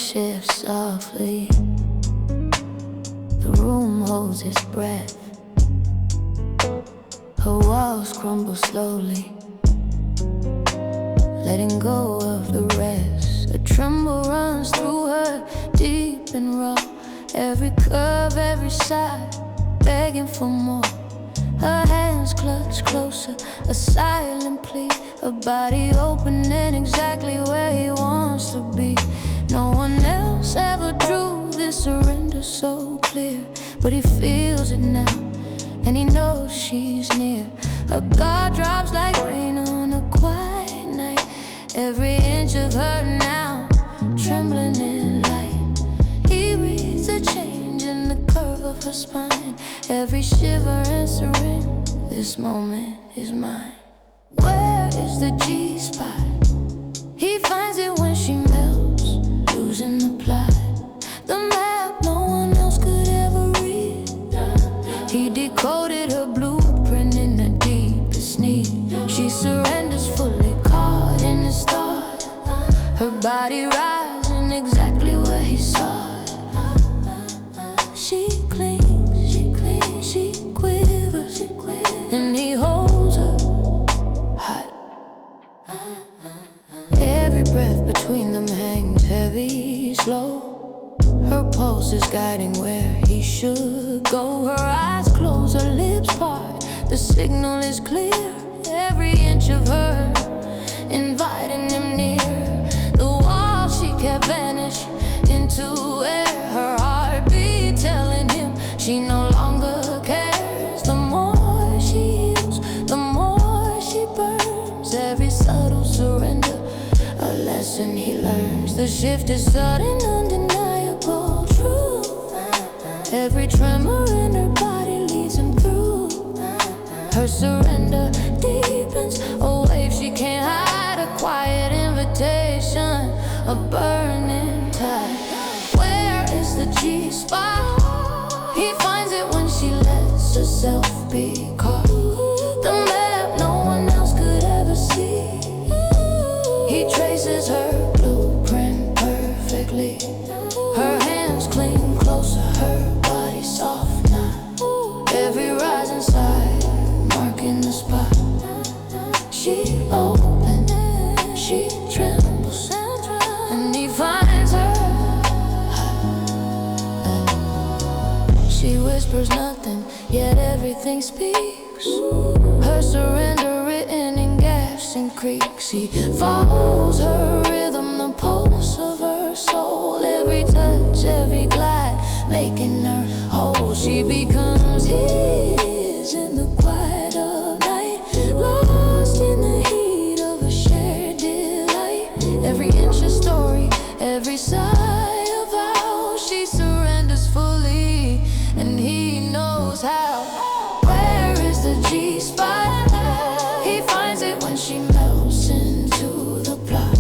shifts softly. The room holds its breath. Her walls crumble slowly, letting go of the rest. A tremble runs through her, deep and raw. Every curve, every side, begging for more. Her hands clutch closer, a silent plea. Her body opening exactly where he wants to be. No one else ever drew this surrender so clear, but he feels it now, and he knows she's near. Her guard drops like rain on a quiet night. Every inch of her now, trembling in light. He reads a change in the curve of her spine. Every shiver and surrender, this moment is mine. Where is the G-spot? He finds it when she melts, losing the plot. The map no one else could ever read. He decoded her blueprint in the deepest need. She surrenders fully, caught in his thought. Her body rising exactly where he saw it. She clings, she quivers, and he holds her hot. Every breath between them hangs heavy, slow. Her pulse is guiding where he should go. Her eyes close, her lips part. The signal is clear. Every inch of her inviting him near. The wall she kept vanish into air. Her heartbeat telling him she no longer cares. The more she heals, the more she burns. Every subtle surrender, a lesson he learns. The shift is sudden, undeniable, true. Every tremor in her body leads him through. Her surrender deepens, a wave she can't hide. A quiet invitation, a burning tide. Where is the G-spot? He finds it when she lets herself be caught. The map no one else could ever see. He traces her blueprint perfectly. Her hands cling closer, her body soft now. Every rise inside, marking the spot. She opens, she trembles, and he finds her. She whispers nothing, yet everything speaks. Her surrender written in gaps and creaks. He follows her rhythm, the pulse of her soul. Every touch, every glide, making her whole. She becomes his in the quiet of night, lost in the heat of a shared delight. Every inch a story, every sigh a vow. She surrenders fully, and he knows how. Where is the G-spot? He finds it when she melts into the plot.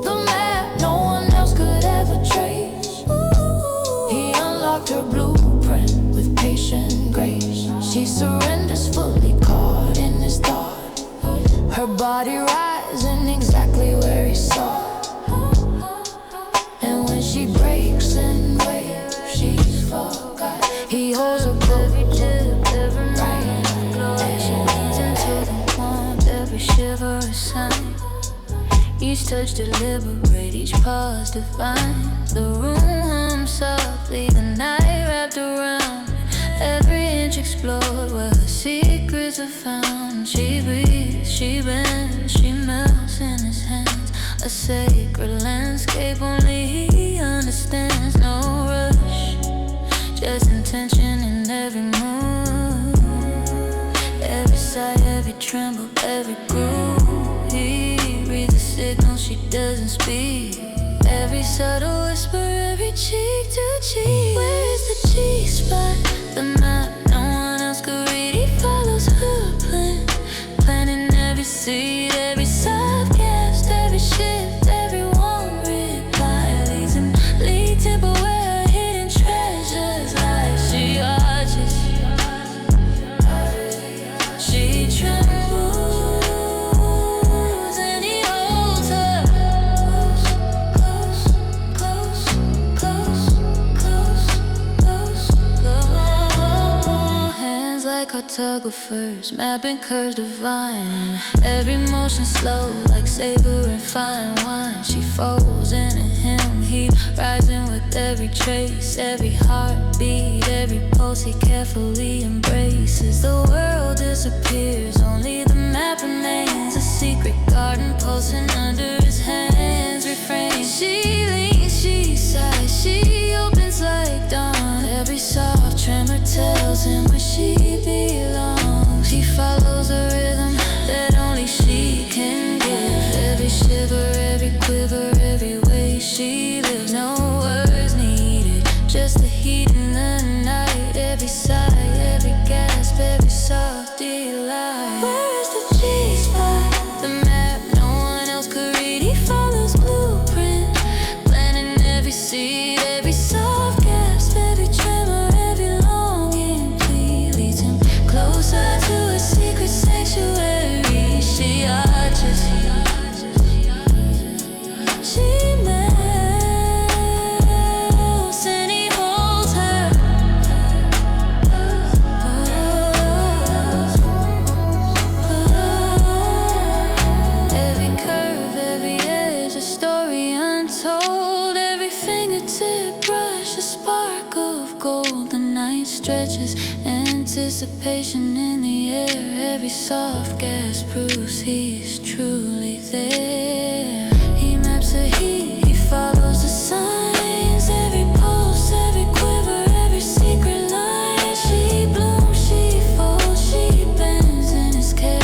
The map no one else could ever trace. He unlocked her blueprint with patient grace. She surrenders fully, caught in his thought. Her body rising exactly where he saw it. And when she breaks and waves, she's forgot. He holds her close, right as she leans into the warmth. Every shiver a sign. Each touch deliberate, each pause divine. The room hums softly, the night wrapped around. Every inch explored where her secrets are found. She breathes, she bends, she melts in his hands. A sacred landscape only he understands. No rush, just intention in every move. Every sigh, every tremble, every groove. He reads the signal she doesn't speak. Every subtle whisper, every cheek to cheek. Where is the G-spot? The map no one else could read. He follows her plan, planting every seed, every soft cast, every shift, every warm reply. Leads him, leads him where her hidden treasures lie. She arches, she trembles, and he holds her close, close, close. cartographers, mapping curves divine. Every motion slow, like savoring fine wine. She folds into him, he rising with every trace, every heartbeat, every pulse he carefully embraces. The world disappears, only the map remains. A secret garden pulsing under his hands, refrains. She leans, she sighs, she opens like dawn. Every soft tremor tells him where she belongs. He follows a rhythm that only she can give. Every shiver, every quiver, every way she lives. No words needed, just the heat in the night. Every sigh, every gasp, every soft delight. Where's the G-spot? The map no one else could read. He follows blueprint, planting every seed, every soft gasp, every tremor, every longing plea leads him closer to a secret sanctuary. She arches, she melts, and he holds her. Every curve, every edge, a story untold. Every fingertip brush, a spark of gold. The night stretches, anticipation in the air. Every soft gasp proves he's truly there. He maps the heat, he follows the signs. Every pulse, every quiver, every secret line. She blooms, she falls, she bends in his care.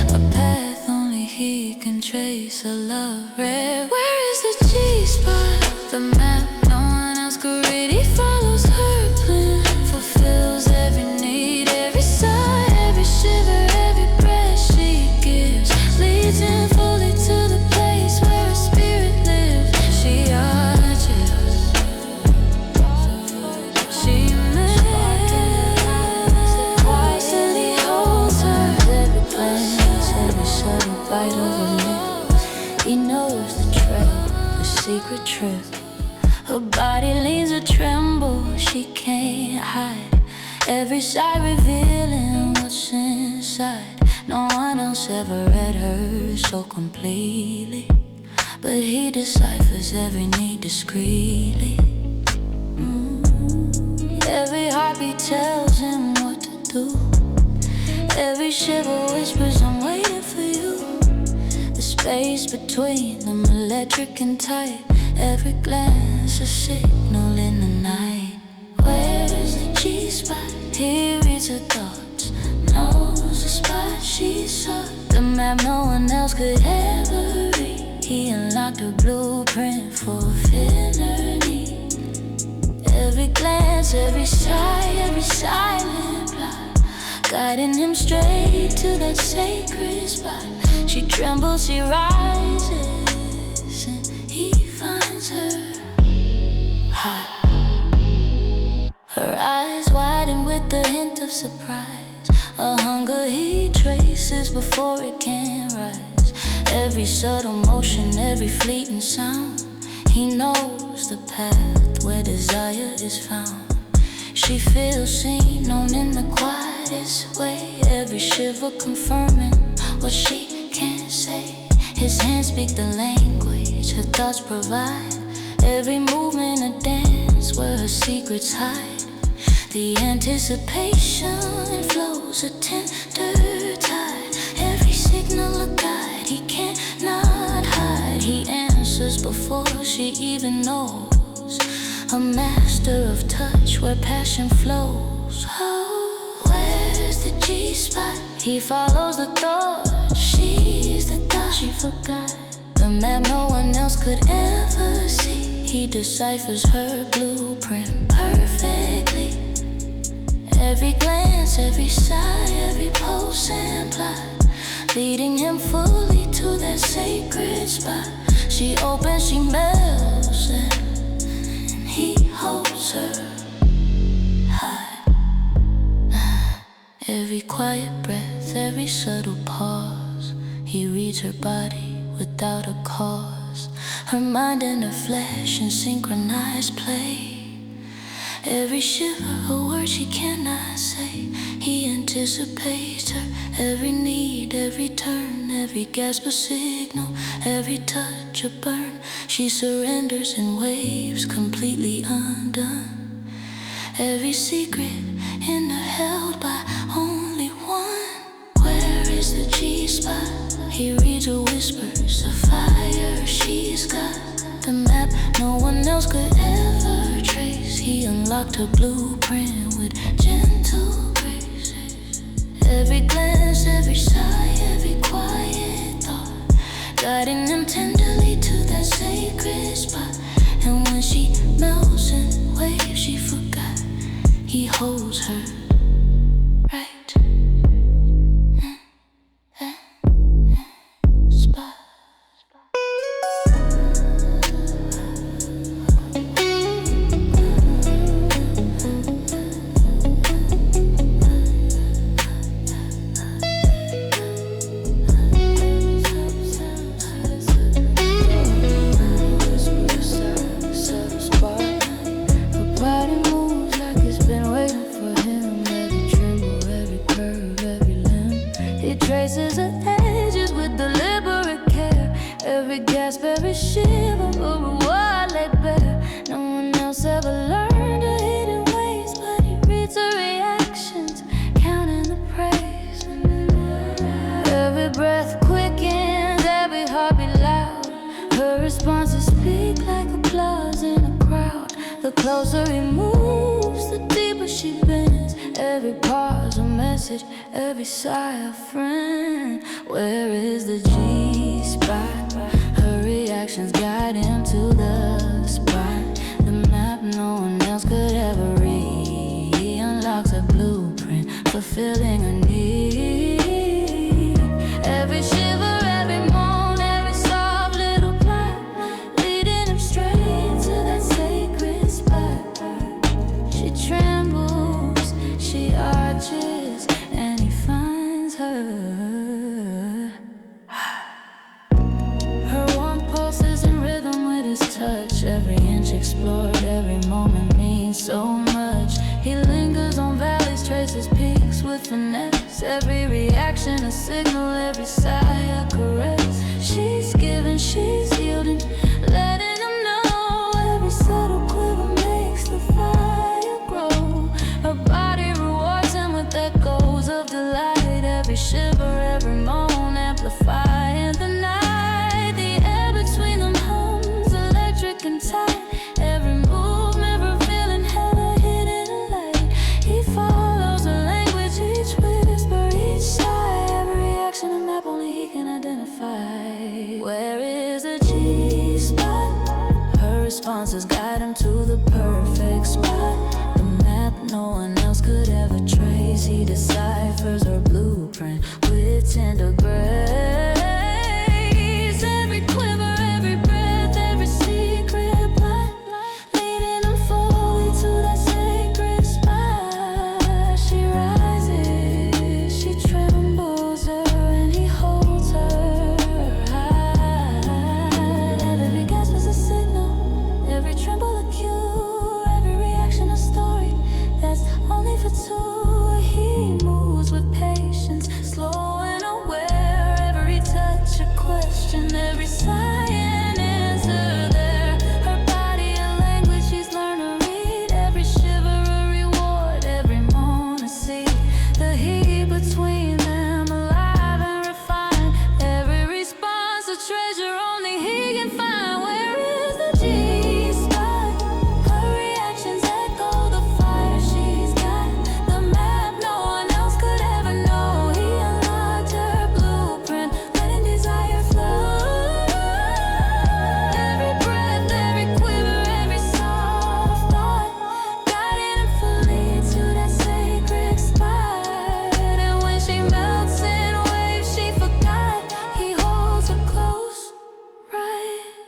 A path only he can trace, a love rare. Where is the G-spot? The map no one else could read. He follows her plan, fulfills every need, every sigh, every shiver, every breath she gives. Leads him fully to the place where her spirit lives. She arches, she melts, and he holds her. Every glance, every subtle bite of her lips. He knows the trail, the secret trip. Her body leans a tremble, she can't hide. Every sigh revealing what's inside. No one else ever read her so completely, but he deciphers every need discreetly. Every heartbeat tells him what to do. Every shiver whispers, I'm waiting for you. The space between them electric and tight. Every glance a signal in the night. Where's the G-spot? He reads her thoughts, knows the spot she sought. The map no one else could ever read. He unlocked her blueprint, fulfilling her need. Every glance, every sigh, every silent plot, guiding him straight to that sacred spot. She trembles, she rises, and he finds her hot. Her eyes widen with the hint of surprise, a hunger he traces before it can rise. Every subtle motion, every fleeting sound, he knows the path where desire is found. She feels seen, known in the quietest way. Every shiver confirming what she can't say. His hands speak the language her thoughts provide. Every movement a dance where her secrets hide. The anticipation flows a tender tide. Every signal a guide he cannot hide. He answers before she even knows. A master of touch where passion flows. Oh, where's the G-spot? He follows the thought. She's the dot she forgot. The map no one else could ever see. He deciphers her blueprint perfectly. Every glance, every sigh, every pulse and plot, leading him fully to that sacred spot. She opens, she melts, and he holds her high. Every quiet breath, every subtle pause, he reads her body without a cause. Her mind and her flesh in synchronized play. Every shiver, a word she cannot say, he anticipates her every need, every turn, every gasp a signal, every touch a burn. She surrenders in waves, completely undone. Every secret in her held by only one. Where is the G-spot? He reads her whispers, a fire she's got. The map no one else could ever trace. He unlocked her blueprint with gentle grace. Every glance, every sigh, every quiet thought, guiding them tenderly to that sacred spot. And when she melts in waves she forgot, he holds her right in that spot. Traces her edges with deliberate care. Every gasp, every shiver, a reward laid bare. No one else ever learned her hidden ways, but he reads her reactions, counting the praise. Every breath quickens, every heartbeat loud. Her responses speak like applause in a crowd. The closer he moves, the deeper she bends. Every pause a message, every sigh a friend. Where is the G-spot? Her reactions guide him to the spot. The map no one else could ever read. He unlocks a blueprint, fulfilling a need. Every shiver, every moan, every soft little plot, leading him straight to that sacred spot. She trembles, she arches, and he finds her. Her warm pulses in rhythm with his touch. Every inch explored, every moment means so much. He lingers on valleys, traces peaks with finesse. Every reaction a signal, every sigh a caress. She's giving, she's yielding, letting him know. Every subtle quiver makes the fire grow. Her body rewards him with echoes of delight. Every shiver, every moan, amplifying the night. The air between them hums, electric and tight. Every movement revealing hella hidden light. He follows her language, each whisper, each sigh. Every reaction a map only he can identify. Where is the G-spot? Her responses guide him to the perfect spot. The map no one else could ever trace. He deciphers her blueprint with tender grace. Every quiver, every breath, every secret plot, leading him fully to that sacred spot. She rises, she trembles her, and he holds her high. Every gasp is a signal, every tremble a cue, every reaction a story that's only for two. He moves with patience, slow and aware. Every touch a question, every sigh an answer there. Her body a language she's learned to read. Every shiver a reward, every moan a seed. The heat between them alive and refined. Every response a treasure only he can find. Where is the G-spot? Her reactions echo the fire she's got. The map no one else could ever know. He unlocked her blueprint, letting desire flow. Every breath, every quiver, every soft thought, guiding him fully to that sacred spot. And when she melts in waves she forgot, he holds her close, right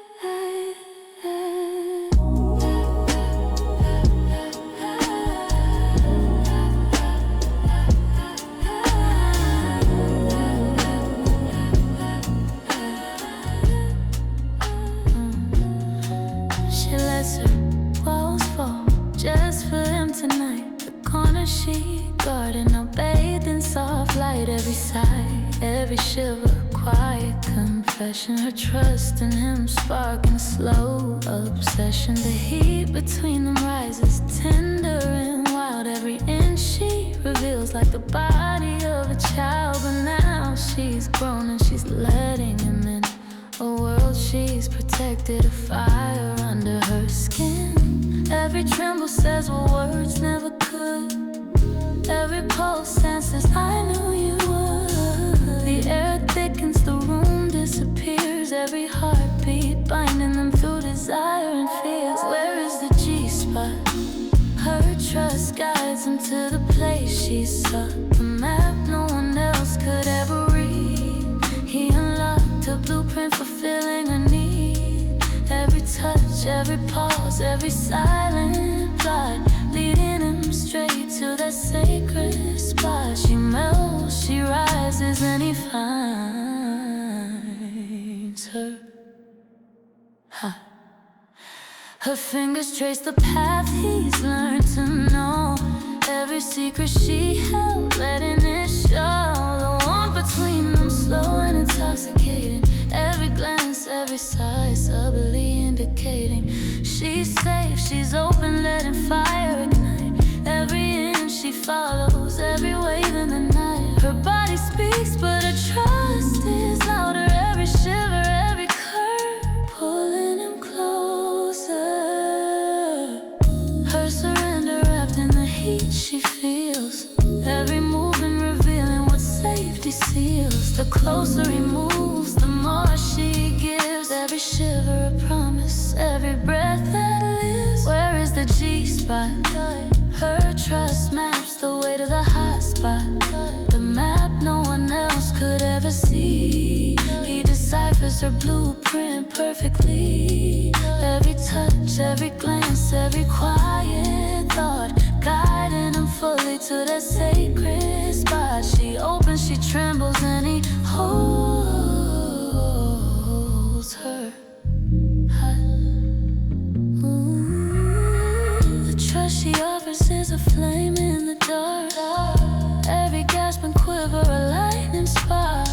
sigh, every shiver, quiet confession. Her trust in him sparking slow obsession. The heat between them rises tender and wild. Every inch she reveals like the body of a child. But now she's grown and she's letting him in a world she's protected, a fire under her skin. Every tremble says what words never could. Every pulse senses I knew you would. The air thickens, the room disappears. Every heartbeat binding them through desire and fears. Where is the G-spot? Her trust guides him to the place she sought. The map no one else could ever read. He unlocked a blueprint fulfilling a need. Every touch, every pause, every silent plot, leading him straight to that sacred spot. She melts, she rises, and he finds her. Her fingers trace the path he's learned to know. Every secret she held, letting it show. The warmth between them, slow and intoxicating. Every glance, every sigh, subtly indicating she's safe, she's open, letting fire ignite. Every inch she follows, every wave in the night. Her body speaks, but her trust is louder. Every shiver, every curve, pulling him closer. Her surrender wrapped in the heat she feels. Every movement revealing what safety seals. The closer he moves, the more she gives. Every shiver a promise, every breath that lives. Where is the G-spot? Her trust maps the way to the hot spot. The map no one else could ever see. He deciphers her blueprint perfectly. Every touch, every glance, every quiet thought, guiding him fully to that sacred spot. She opens, she trembles, and he holds her. The trust she offers is a flame in the dark. Every gasp and quiver a lightning spark.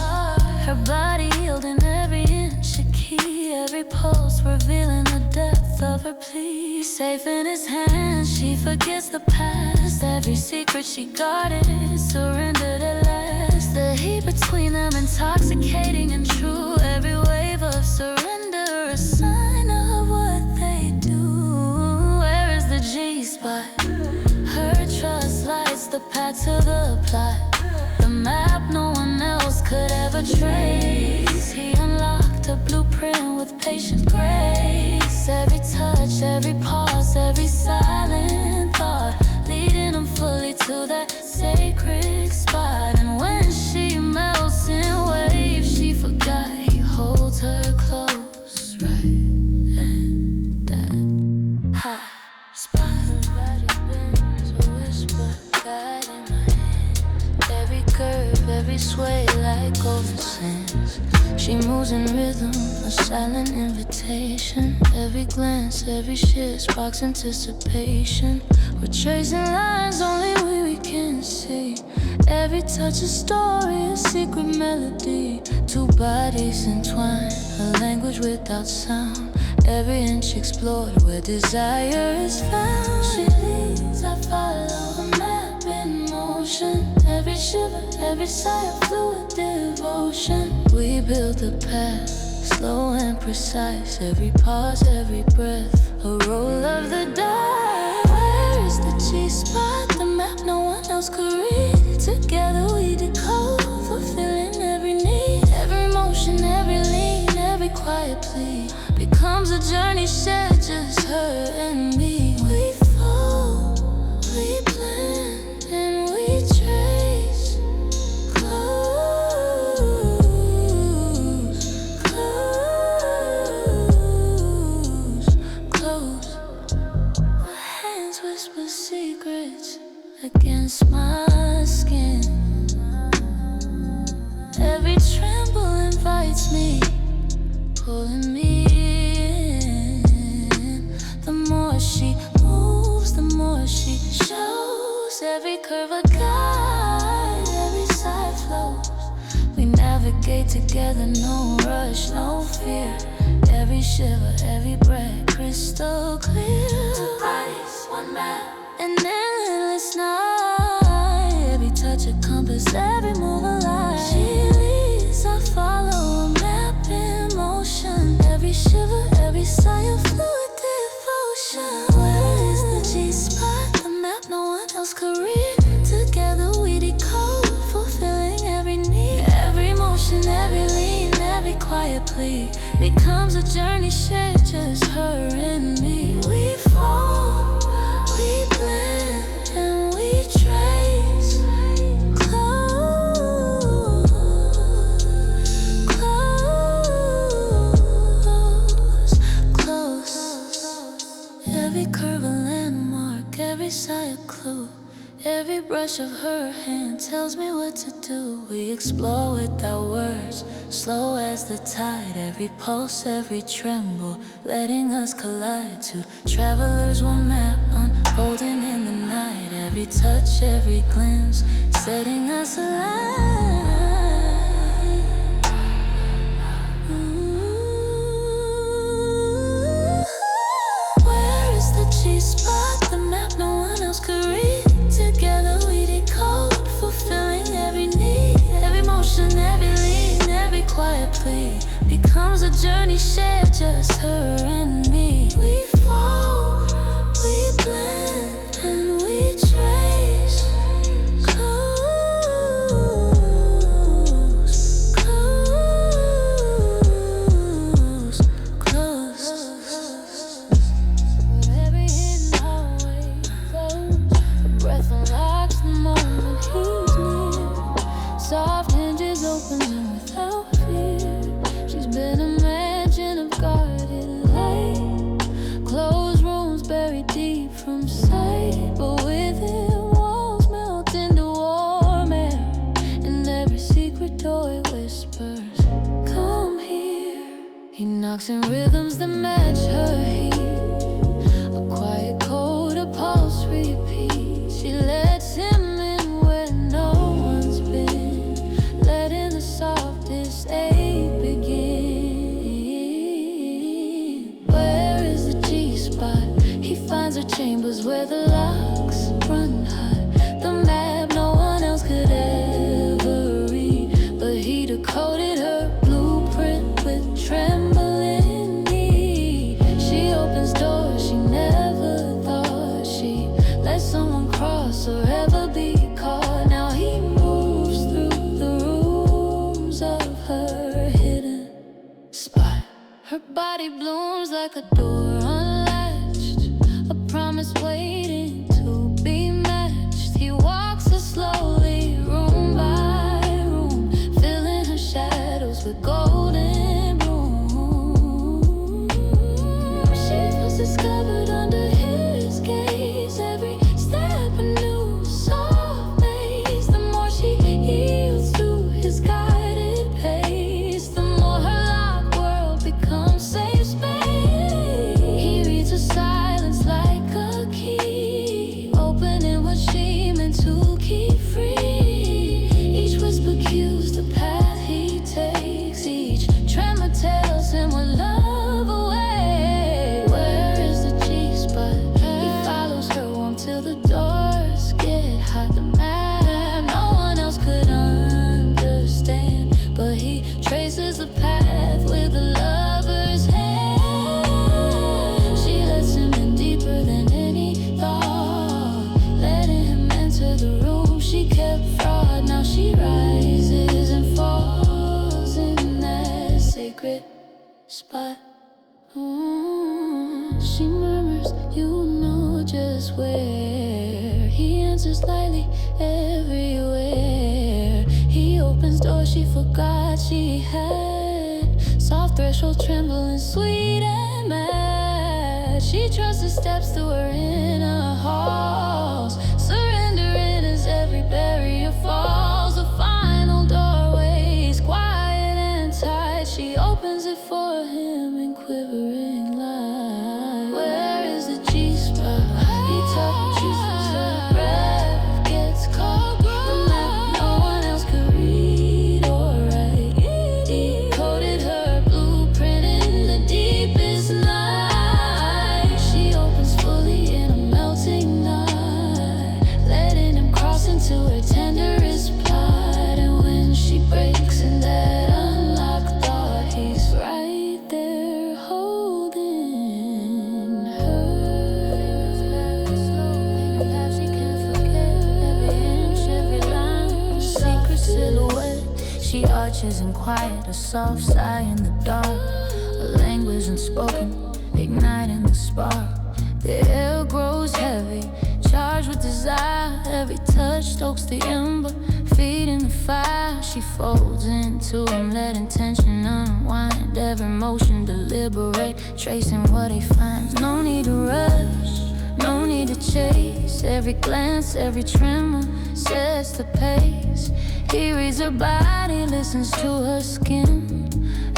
Her body yielding every inch a key. Every pulse revealing the depth of her plea. Safe in his hands, she forgets the past. Every secret she guarded, surrendered at last. The heat between them intoxicating and true. Every wave of surrender, a sign of what they do. Where is the G-spot? Her trust lights the path to the plot. The map no one else could ever trace. He unlocked a blueprint with patient grace. Every touch, every pause, every silent thought, leading him fully to that sacred spot. And when she melts in waves, she forgot he holds her close, right in that hot spot. A whisper guiding my hand. Every curve, every sway like golden sands. She moves in rhythm, a silent invitation. Every glance, every shift sparks anticipation. We're tracing lines only we can see. Every touch a story, a secret melody. Two bodies entwined, a language without sound. Every inch explored where desire is found. She leads, I follow, a map in motion. Every shiver, every sigh, a fluid devotion. We build the path, slow and precise. Every pause, every breath, a roll of the dice. Where is the G-spot? The map no one else could read. Together we decode, fulfilling every need. Every motion, every lean, every quiet plea becomes a journey shared, just her and me. We fall, we blend, and we trace. Close. My hands whisper secrets against my skin. Every tremble invites me, pulling me in. The more she moves, the more she shows. Every curve a guide, every side flows. navigate together, no rush, no fear. Every shiver, every breath, crystal clear. Two bodies, one map, an endless night. Every touch a compass, every move a light. She leads, I follow, a map in motion. Every shiver, every sigh, a fluid devotion. Where is the G-spot, the map no one else could read? Together we decode, fulfilling every need. Every motion, every lean, every quiet plea becomes a journey shared, just her and me. We fall, we blend, and we trace. Close, close, close. Every curve a landmark, every sigh a clue. Every brush of her hand tells me what to do. We explore without words, slow as the tide. Every pulse, every tremble, letting us collide. Two travelers, one map, unfolding in the night. Every touch, every glimpse, setting us alive. Where is the G-spot, the map no one else could read? Together we decode, fulfilling every need. Every motion, every lean, every quiet plea becomes a journey shared, just her and me. We fall, we blend, and we trace. Close, close, close. Every hidden highway close. Breath unlocks the moment he's near. Soft hinges opening without fear. She's been a mansion of guarded light. Closed rooms buried deep from sight, but within walls melt into warm air. And every secret door it whispers, come here. He knocks in rhythms that match her heat. A quiet code, a pulse repeat. She lets him in where no one's been, letting the softest ache begin. Where is the G-spot? He finds her chambers where the locks run hot. The map no one else could ever read, but he decoded her blueprint with trembling need. She opens doors she never thought she'd let someone cross or ever be caught. Now he moves through the rooms of her hidden spot. Her body blooms like a door unlatched, a promise waiting to be matched. He walks her slowly, room by room, filling her shadows with golden bloom. She feels discovered under his gaze. Every step a new soft maze. The more she yields to his guided pace, the more her locked world becomes safe space. He reads her silence like a key, opening what she meant to keep free. Each whisper cues the path he takes. Each tremor tells him what love away. Where is the G-spot? He follows her warm till the doors get hot. The map no one else could understand, but he traces the path with a lover's hand. She lets him in deeper than any thought, letting him enter the room she kept fraud. Now she rises and falls in that sacred spot. She murmurs, you know just where. He answers lightly, everywhere. He opens doors she forgot she had. Soft threshold trembling, sweet and mad. She trusts his steps through her inner halls, surrendering as every barrier falls. The final doorway is quiet and tight. She opens it for him in quivering light. Where is the G-spot? He touches her breath gets caught. The map no one else could read or write. brushes in quiet, a soft sigh in the dark, a language unspoken, igniting the spark. The air grows heavy, charged with desire. Every touch stokes the ember, feeding the fire. She folds into him, letting tension unwind. Every motion deliberate, tracing what he finds. No need to rush, no need to chase. Every glance, every tremor sets the pace. He reads her body, listens to her skin.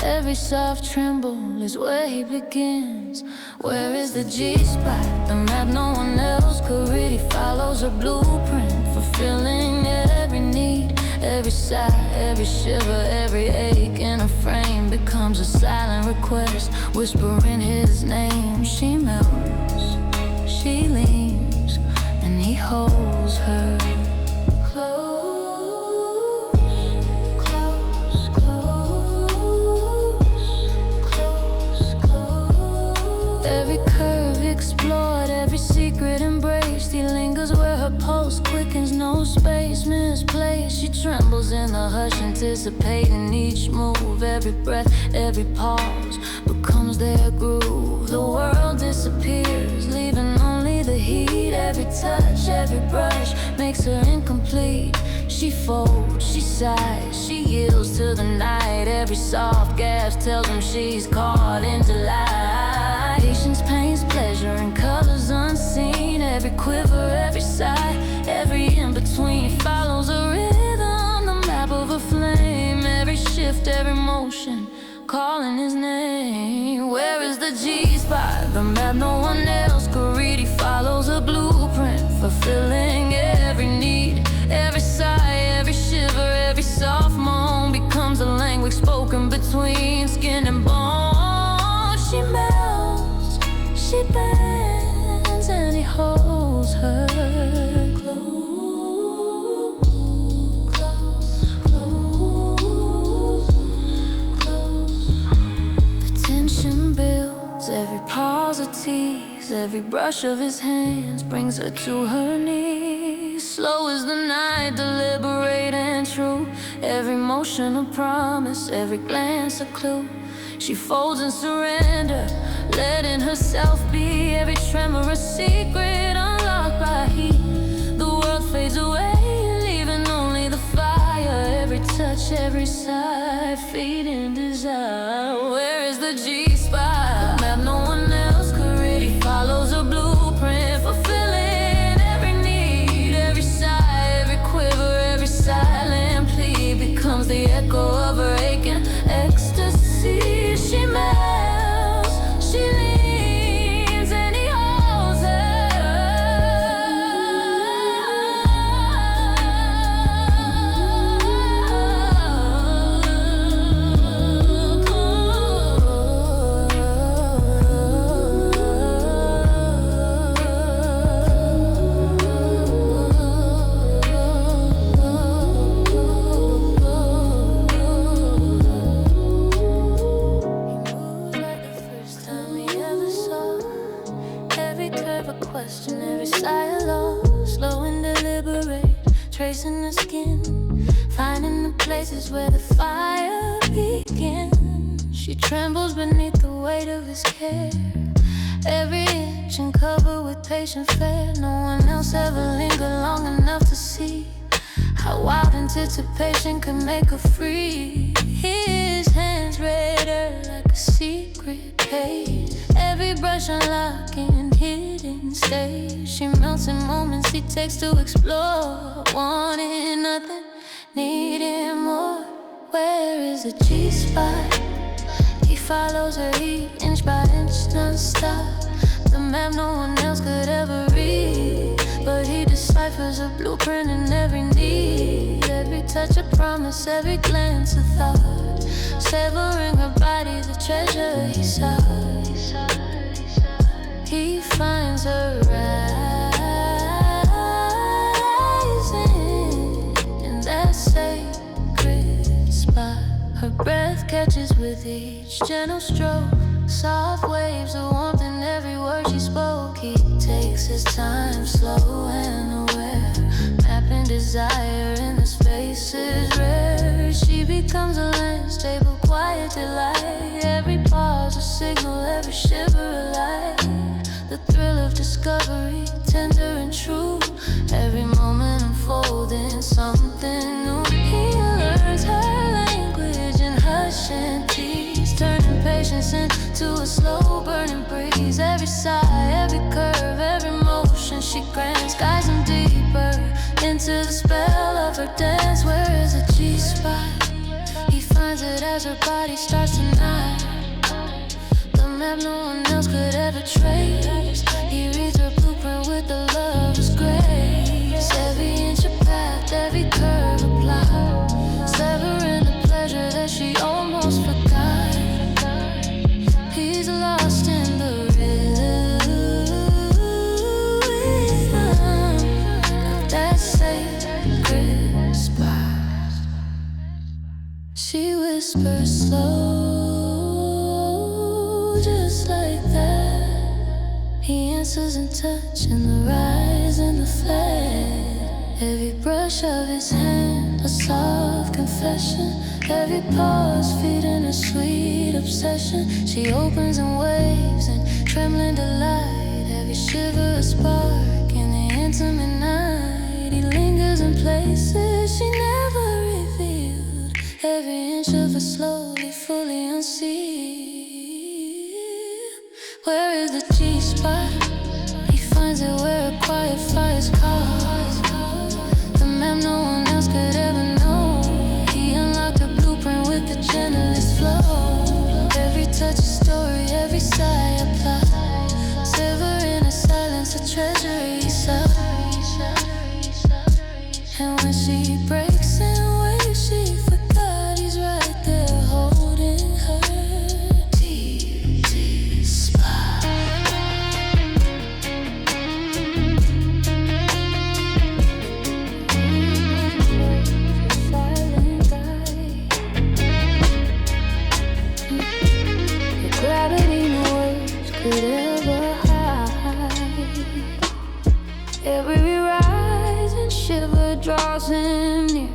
Every soft tremble is where he begins. Where is the G-spot, the map no one else could read? He follows her blueprint, fulfilling every need. Every sigh, every shiver, every ache in her frame becomes a silent request, whispering his name. She melts, she leans, and he holds her close. Explored every secret embraced. He lingers where her pulse quickens, no space misplaced. She trembles in the hush, anticipating each move. Every breath, every pause becomes their groove. The world disappears, leaving only the heat. Every touch, every brush makes her incomplete. She folds, she sighs, she yields to the night. Every soft gasp tells him she's caught in delight. Patience paints pleasure in colors unseen. Every quiver, every sigh, every in-between follows a rhythm, the map of a flame. Every shift, every motion, calling his name. Where is the G-spot, the map no one else could read? He follows a blueprint, fulfilling every need. Every sigh, every shiver, every soft moan becomes a language spoken between skin and bone. She melts, she bends, and he holds her close, close, close, close. The tension builds, every pause a tease. Every brush of his hands brings her to her knees. Slow as the night, deliberate and true. Every motion a promise, every glance a clue. She folds in surrender, letting herself be. Every tremor a secret unlocked by heat. The world fades away, leaving only the fire. Every touch, every sigh, feeding desire. Where is the G-spot, the map no one else could read? He follows a blueprint, fulfilling every need. Every sigh, every quiver, every silent plea becomes the echo of her aching ecstasy. She melts, she leans, and he holds her question, every sigh lost, slow and deliberate, tracing the skin, finding the places where the fire begins. She trembles beneath the weight of his care, every inch uncovered with patient fare. No one else ever lingered long enough to see how wild anticipation can make her free. His hands read her like a secret page, every brush unlocking hidden stage. She melts in moments he takes to explore, wanting nothing, needing more. Where is the G-spot? He follows her inch by inch non-stop. The map no one else could ever read, but he deciphers a blueprint in every need. Every touch a promise, every glance a thought, savoring her body, the treasure he sought. He finds her rising in that sacred spot. Her breath catches with each gentle stroke, soft waves of warmth in every word she spoke. He takes his time, slow and aware, mapping savoring desire in the spaces rare. She becomes a land stable, quiet delight. Every pause a signal, every shiver a light. The thrill of discovery, tender and true. Every moment unfolding something new. He learns her language in hush and tease, turning patience into a slow burning breeze. Every sigh, every curve, every motion she grants guides him deeper into the spell of her dance. Where is the G-spot? He finds it as her body starts to nod. The map no one else could ever trace. He reads her blueprint with the lover's grace. Every inch of path, every curve applied, severing the pleasure that she almost forgot. He's lost in the rhythm of that sacred spot. She whispers slow, just like that. He answers in touch, in the rise and the flat. Every brush of his hand, a soft confession. Every pause feeding a sweet obsession. She opens and waves in trembling delight. Every shiver a spark in the intimate night. He lingers in places she never revealed. Every inch of it slowly, fully unsealed. Where is the G-spot? He finds it where a quiet fire's caught. The map no one else could ever know. He unlocked a blueprint with the gentlest flow. Every touch a story, every sigh a plot. Savoring her silence, a treasure he sought. And when she breaks in waves, she forgot he's right there holding her. G-spot. Silent guide. The gravity no words could ever hide. Every rise and shiver draws him near.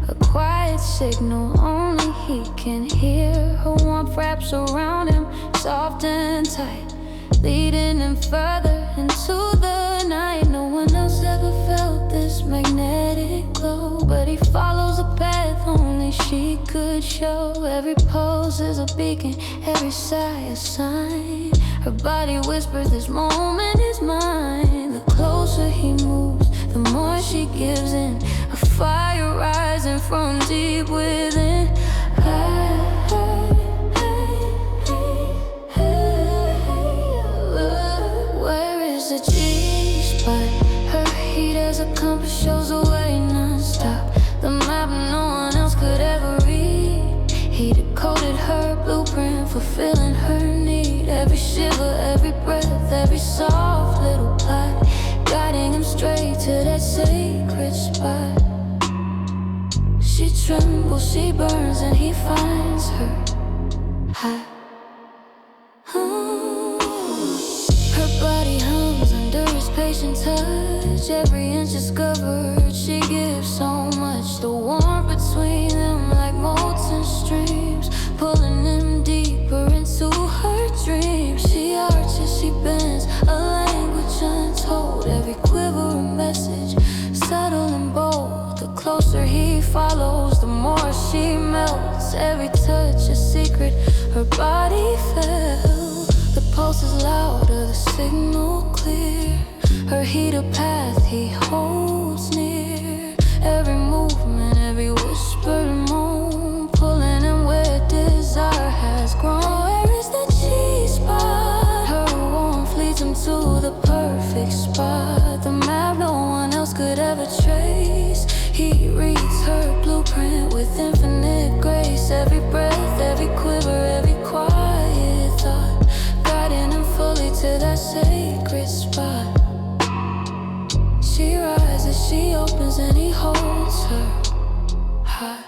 A quiet signal only he can hear. Her warmth wraps around him, soft and tight, leading him further into the night. No one else ever felt this magnetic glow, but he follows a path only she could show. Every pulse is a beacon, every sigh a sign. Her body whispers, this moment is mine. The closer he moves, the more she gives in. A fire rising from deep within. Where is the G-spot? Her heat as a compass shows the way non-stop. The map no one else could ever read. He decoded her blueprint, fulfilling her need. Every shiver, every breath, every soft little plot, guiding him straight to that sacred spot. She trembles, she burns, and he finds her high. Her body hums under his patient touch. Every inch discovered, she gives so much. The warmth between them like molten streams, pulling him deeper into her dreams. She arches, she bends, a language untold. Every quiver a message, subtle and bold. The closer he follows, the more she melts. Every touch a secret, her body fell. The pulse is louder, the signal clear. Her heat a path he holds near. Every movement, every whisper and moan, pulling him where desire has grown. Where is the G-spot? Her warmth leads him to the perfect spot. The map no one else could ever trace. He reads her blueprint with infinite grace. Every breath, every quiver, every quiet thought, guiding him fully to that sacred spot. She rises, she opens, and he holds her high.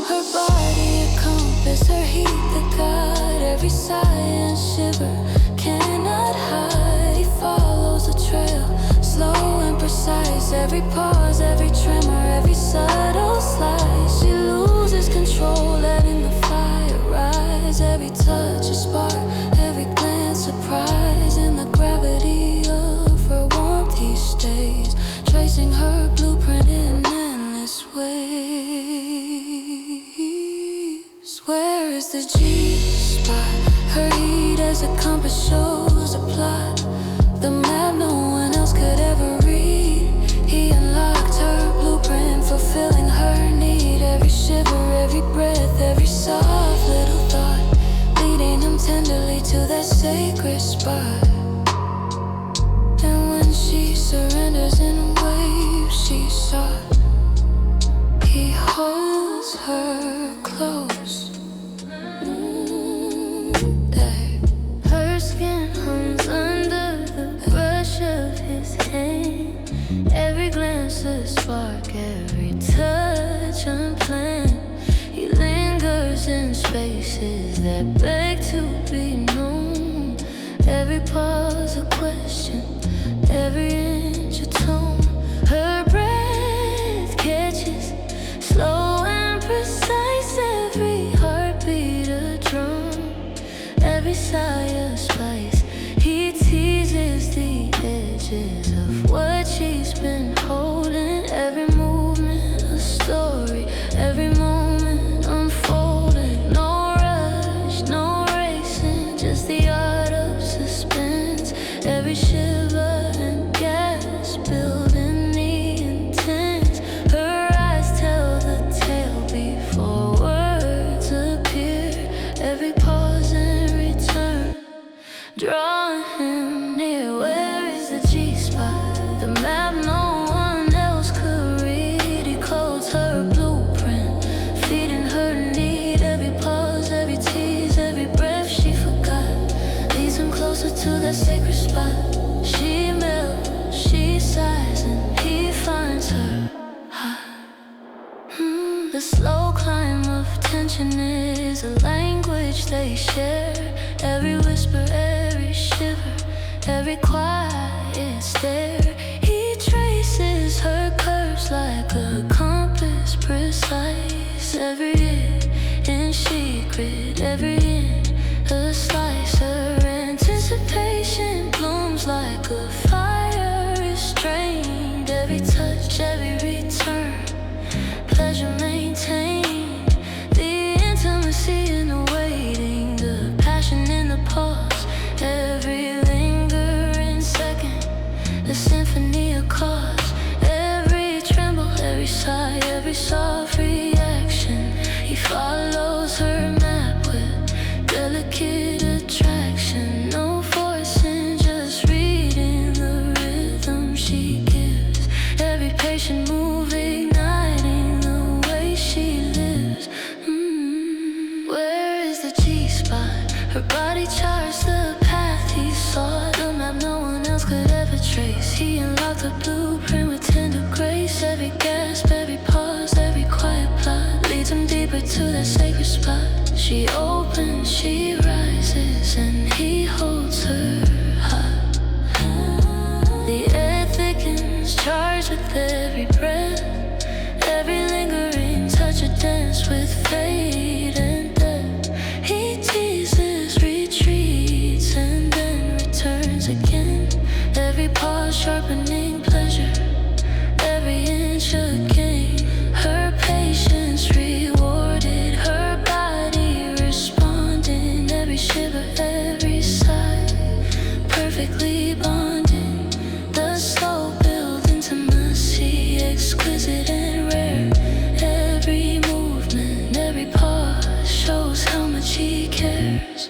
Her body a compass, her heat the guide. Every sigh and shiver cannot hide. He follows the trail, slow and precise. breaks, every pause, every tremor, every subtle slice. She loses control, letting the fire rise. Every touch a spark, every glance surprise. In the gravity of her warmth he stays, tracing her blueprint in endless waves. Where is the G-spot? Her heat as a compass shows a plot, the map no one else could ever read. He unlocked her blueprint, fulfilling her need. Every shiver, every breath, every soft little thought, leading him tenderly to that sacred spot. And when she surrenders in waves she sought, he holds her close. Her skin hums under the brush of his hand. Every glance a spark, every touch unplanned. He lingers in spaces that beg to be known. Every pause a question, every inch a tone. Her breath catches, slow and precise. Every heartbeat a drum, every sigh a spice. He teases the edges of what she's been holding. Every movement a story, every moment unfolding. No rush, no racing, just the art of suspense. Every shiver and gasp building the intense. Her eyes tell the tale before words appear. Every pause and return, drawing him near. Where is the G-spot? The map no one else could read. He codes her blueprint, feeding her need. Every pause, every tease, every breath she forgot, leads him closer to that sacred spot. She melts, she sighs, and he finds her hot. The slow climb of tension is a language they share. Every whisper, every shiver, every quiet stare. He traces her curves like a compass precise. Every in secret, every in a slice. Her anticipation blooms like a fire restrained. Every touch, every return, pleasure maintained. The intimacy in the waiting, the passion in the pause. Every lingering second, the symphony of cause. Every tremble, every sigh, every soft reaction. He follows her map with delicate attraction. No forcing, just reading the rhythm she gives. Every patient move igniting the way she lives. Where is the G-spot? Her body charts the path he sought, the map no one else could ever trace. He unlocked the blueprint with tender grace. Every gasp, every pause, every quiet plot, leads him deeper to that sacred spot. She opens, she rises, and he holds her hot. The air thickens, charged with every breath. Every lingering touch a dance with fate and death. He teases, retreats, and then returns again. Every pause sharpening pleasure, every inch a gain. Her patience rewarded, her body responding. Every shiver, every sigh, perfectly bonding. The slow build intimacy, exquisite and rare. Every movement, every pause shows how much he cares.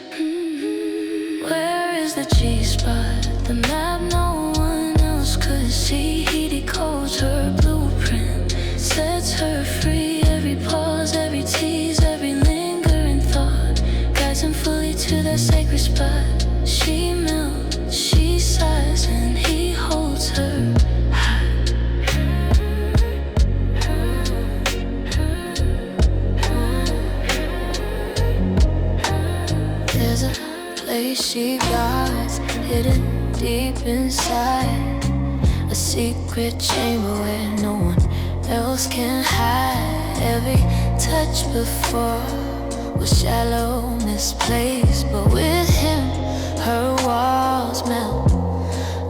Where is the G-spot? The map no one else could see. He decodes her blueprint, sets her free. Every pause, every tease, every lingering thought, guides him fully to that sacred spot. She melts, she sighs, and he holds her hot. There's a place she guards, hidden deep inside, a secret chamber where no one else can hide. Every touch before was shallow, misplaced, but with him, her walls melt.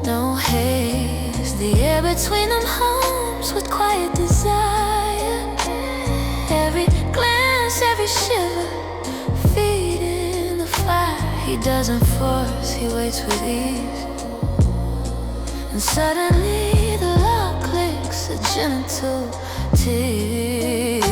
No haze, the air between them hums with quiet desire. Every glance, every shiver, feeding the fire. He doesn't force, he waits with ease. And suddenly the lock clicks, a gentle tease.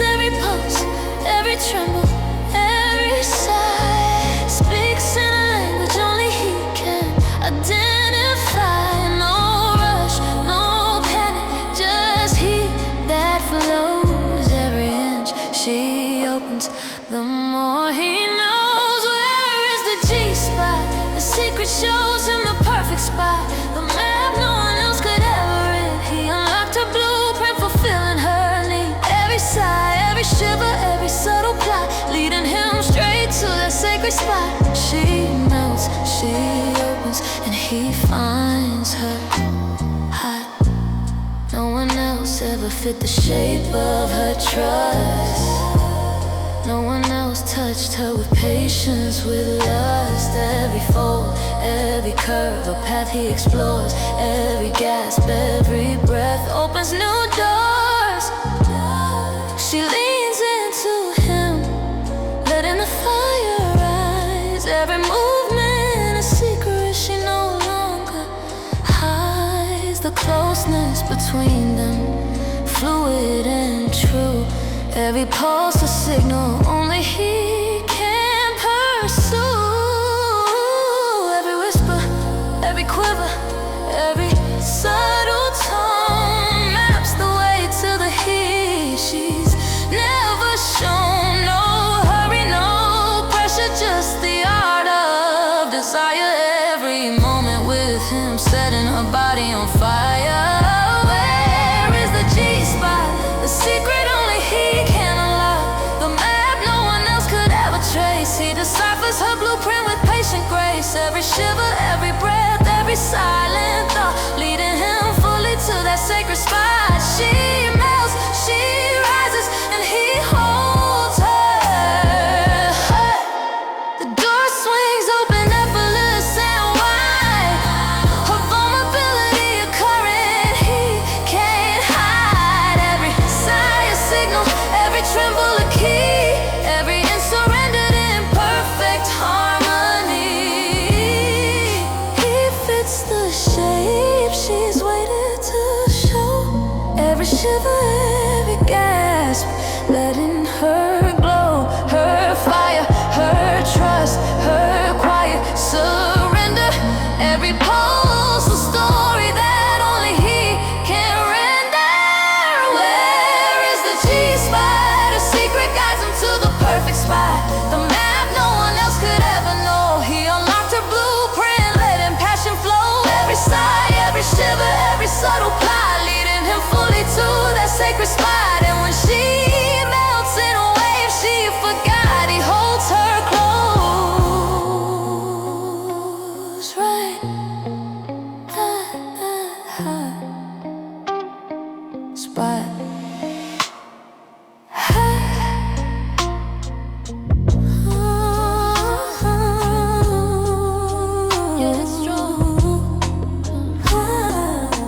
Every pulse, every tremble, every sigh speaks in a language only he can identify. No rush, no panic, just heat that flows. Every inch she opens, the more he knows. Where is the G-spot? The secret shows him the perfect spot. The map no one else could ever read. He unlocked her blueprint, fulfilling her need. Every sigh, every shiver, every subtle plot, leading him straight to that sacred spot. She melts, she opens, and he finds her hot. No one else ever fit the shape of her trust. No one else touched her with patience, with lust. Every fold, every curve, a path he explores. Every gasp, every breath opens new doors. She leans into him, letting the fire rise. Every movement a secret she no longer hides. The closeness between them, fluid and true. Every pulse a signal only he can pursue. Every whisper, every quiver, every subtle tone maps the way to the heat she's never shown. No hurry, no pressure, just the art of desire. Every moment with him, setting her body on fire. Where is the G-spot? The secret only he can unlock. The map no one else could ever trace. He deciphers her blueprint with patient grace. Every shiver, every breath, every silent thought, leading him fully to that sacred spot. She melts, she rises, and he holds her. The door swings open, effortless and wide. Her vulnerability a current he can't hide. Every sigh a signal, every tremble a key. Every inch surrendered in perfect harmony. He fits the shape she's waited to show. Every shiver, every gasp, letting her glow. Her fire, her trust, her quiet surrender. Every pulse a story that only he can render. Where is the G-spot? A secret guides him to the perfect spot. The map no one else could ever know. He unlocked her blueprint, letting passion flow. Every sigh, every shiver, every subtle plot, leading him fully to that sacred spot. And when she melts in a wave she forgot, he holds her close. Right, spot. Yeah, it's true.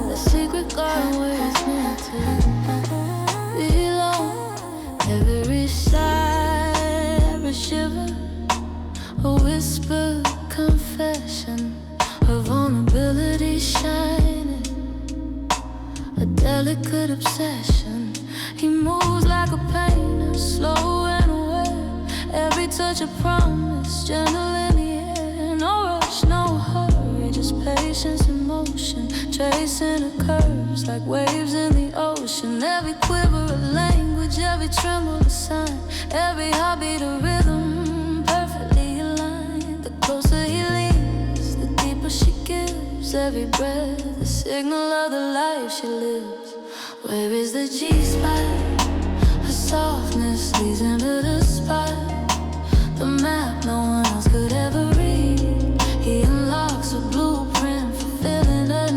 The secret garden where it's meant to belong. Every sigh, every shiver, a whisper, confession, her vulnerability shining, a delicate obsession. He moves like a painter, slow and aware. Every touch a promise, gentle in the air. No rush, no hurry, just patience and motion, tracing the curves like waves in the ocean. Every quiver a language, every tremble a sign, every heartbeat a rhythm, perfectly aligned. The closer he leans, the deeper she gives. Every breath a signal of the life she lives. Where is the G-spot? Her softness leads him to the spot. The map no one else could ever read. He unlocks a blueprint, fulfilling her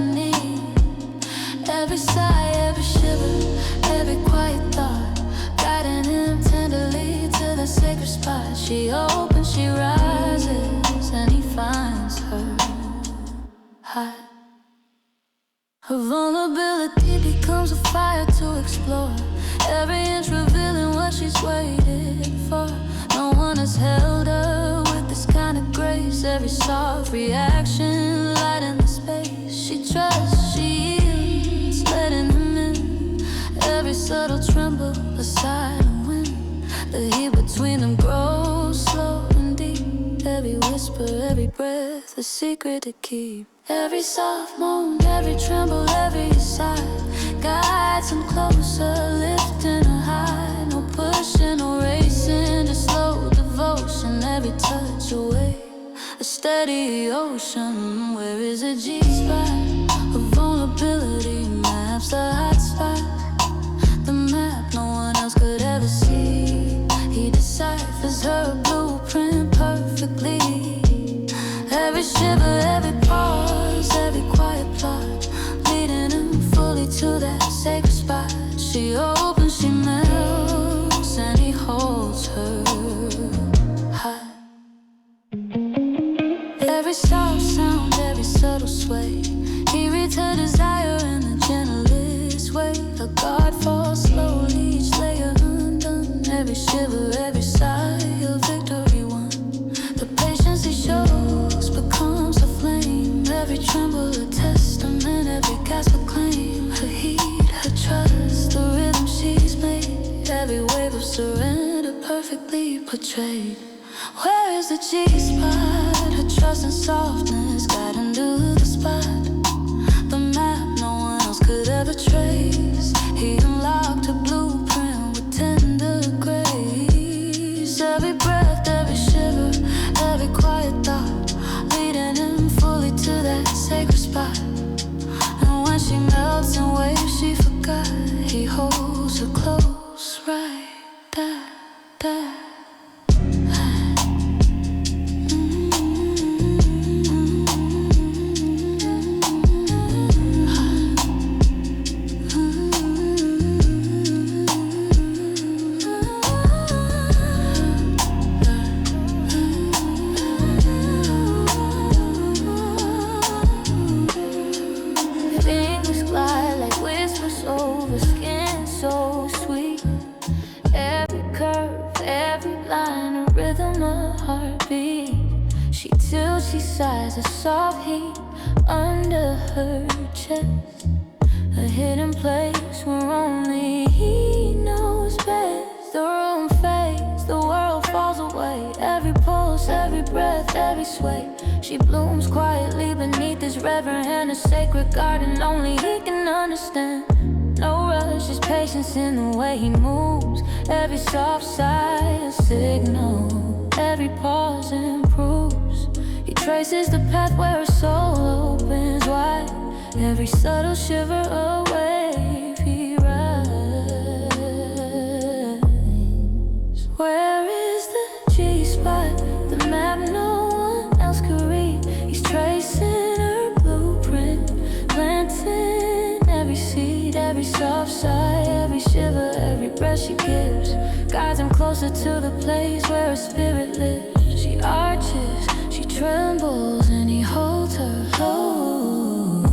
she opens, she rises, and he finds her hot. Her vulnerability becomes a fire to explore, every inch revealing what she's waited for. No one has held her with this kind of grace. Every soft reaction lighting the space. She trusts, she yields, letting him in. Every subtle tremble, a silent wind. The heat between them grows slow and deep. Every whisper, every breath, a secret to keep. Every soft moan, every tremble, every sigh guides him closer, lifting her high. No pushing, no racing, just slow devotion. Every touch away, a steady ocean. Where is a G-spot? A vulnerability maps the hot spot. The map no one else could ever see. He deciphers her blueprint perfectly. Every shiver, every pause, every quiet plot, leading him fully to that sacred spot. She opens, she melts, and he holds her high. Every soft sound, every subtle sway, he reads her desire in the gentlest way. A guard falls slowly, each layer undone. Every shiver, every sigh, a victory won. The patience he shows becomes a flame. Every tremble a testament, every gasp a claim. Her heat, her trust, the rhythm she's made. Every wave of surrender perfectly portrayed. Where is the G-spot? Her trust and softness guide him to the spot. The map no one else could ever trace. He unlocked her blueprint with tender grace. Every breath, every shiver, every quiet thought, leading him fully to that sacred spot. And when she melts in waves she forgot, he holds her close right there, there. Over skin so sweet. Every curve, every line, a rhythm, a heartbeat. She tilts, she sighs, a soft heat under her chest. A hidden place where only he knows best. The room fades, the world falls away. Every pulse, every breath, every sway. She blooms quietly beneath his reverent hand, a sacred garden only he can understand. No rush, just patience in the way he moves. Every soft sigh, a signal. Every pause improves. He traces the path where her soul opens wide. Every subtle shiver, a wave he rides. Where is the G-spot? The map no one else could read. He's tracing her blueprint, planting every seed, every soft sigh, every shiver, every breath she gives guides him closer to the place where her spirit lives. She arches, she trembles, and he holds her close.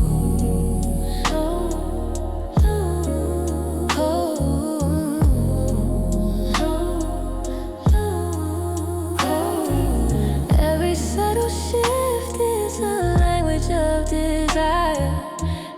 Every subtle shift is a language of desire.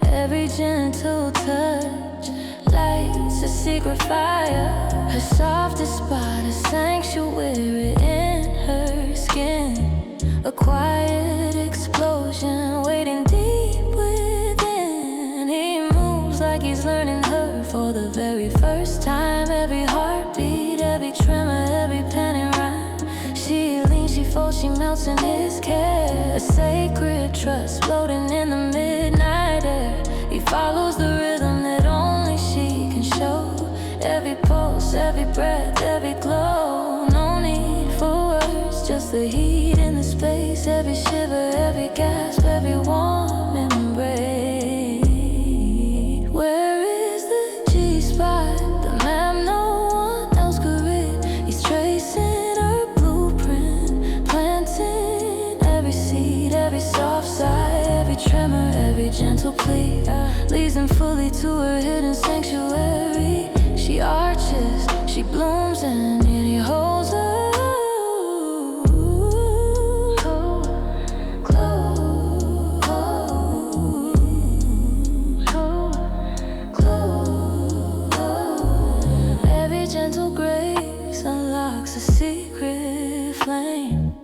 Every gentle touch lights a secret fire. Her softest spot, a sanctuary in her skin. A quiet explosion waiting deep within. He moves like he's learning her for the very first time. Every heartbeat, every tremor, every pen and rhyme. She leans, she folds, she melts in his care. A sacred trust floating in the midnight air. He follows the rhythm that only she can show. Every pulse, every breath, every glow. No need for words, just the heat in the space. Every shiver, every gasp, every warm embrace. Where is the G-spot? The map no one else could read. He's tracing her blueprint. gentle plea leads him fully to her hidden sanctuary. She arches, she blooms, and he holds her. Every gentle grace unlocks a secret flame.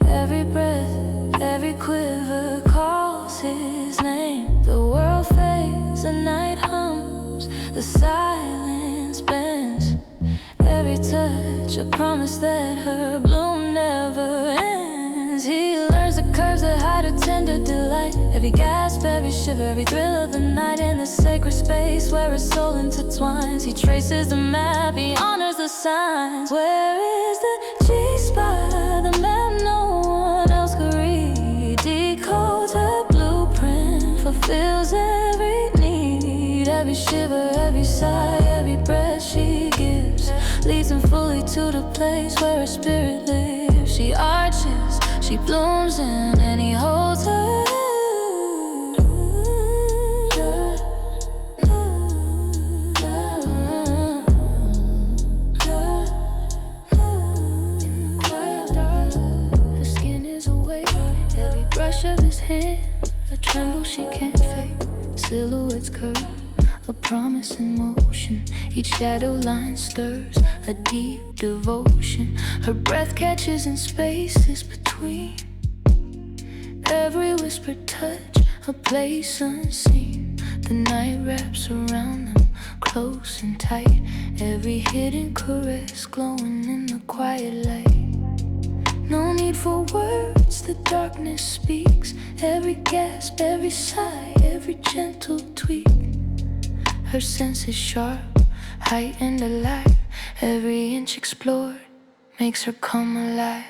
Every breath, every quiver calls his name. The world fades, the night hums, the silence bends. Every touch, a promise that her bloom never ends. He learns the curves that hide a tender delight. Every gasp, every shiver, every thrill of the night. In the sacred space where his soul intertwines, he traces the map, he honors the signs. Where is the G-spot, the map no one else could read? Decodes her blueprint, fulfills every need. Every shiver, every sigh, every breath she gives leads him fully to the place where her spirit lives. She arches, she blooms, and he holds her. Her skin is awake, every brush of his hand, a tremble she can't fake. Silhouettes curve, a promise in motion. Each shadow line stirs a deep devotion. Her breath catches in spaces between. Every whispered touch, a place unseen. The night wraps around them, close and tight. Every hidden caress glowing in the quiet light. No need for words, the darkness speaks. Every gasp, every sigh, every gentle tweak. Her senses sharp, heightened alive. Every inch explored makes her come alive.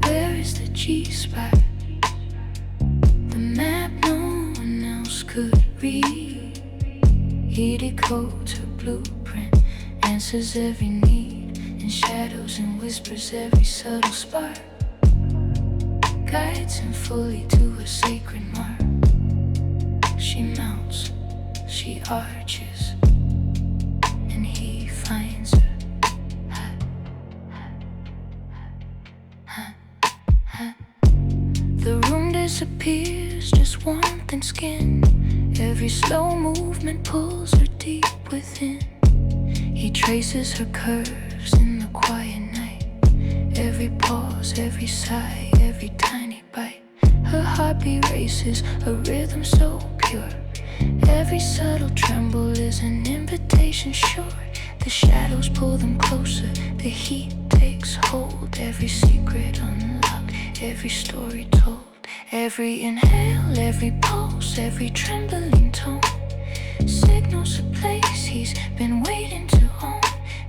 Where is the G-spot? The map no one else could read. He decodes her blueprint, answers every need. In shadows and whispers, every subtle spark guides him fully to her sacred mark. She mounts, she arches, and he finds her. The room disappears, just warmth and skin. Every slow movement pulls her deep within. He traces her curves in the quiet night. Every pause, every sigh, every tiny bite. Her heartbeat races, a rhythm so pure. Every subtle tremble is an invitation sure. The shadows pull them closer, the heat takes hold. Every secret unlocked, every story told. Every inhale, every pulse, every trembling tone signals a place he's been waiting to own.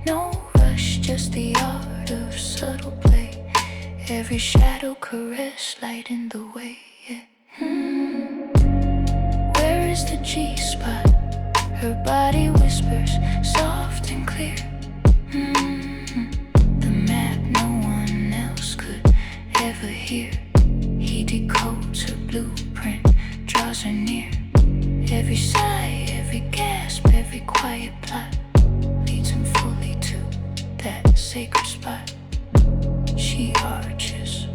No rush, just the art of subtle play. Every shadow caress, lighting the way, yeah. Where is the G-spot? Her body whispers, soft and clear. The map no one else could ever hear. He decodes her blueprint, draws her near. Every sigh, every gasp, every quiet plot leads him fully to that sacred spot. She arches,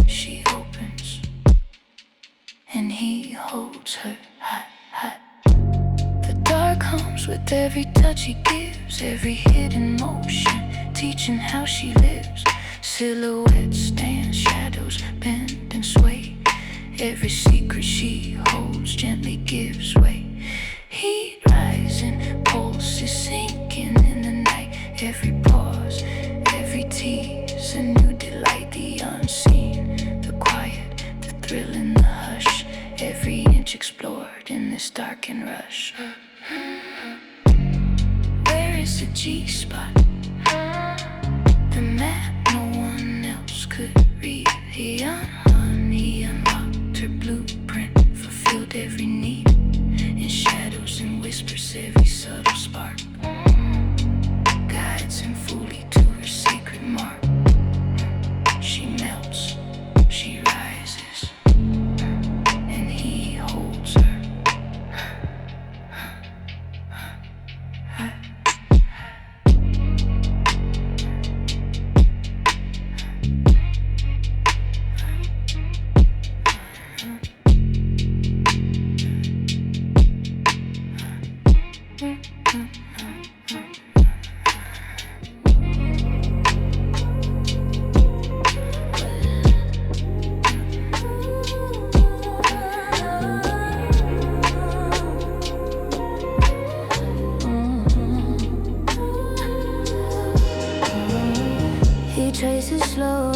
she opens, and he holds her hot, hot. The dark hums with every touch he gives, every hidden motion, teaching how she lives. Silhouettes stand, shadows bend and sway. Every secret she holds gently gives way. Heat rising, pulses sinking in the night. Every pause, every tease, a new delight. The unseen, the quiet, the thrill in the hush. Every inch explored in this darkened rush. Where is the G-spot? The map no one else could read. He unlocked her blueprint, fulfilled every need. In shadows and whispers, every subtle spark guides him fully to her sacred mark. She melts, she rises, and he holds her.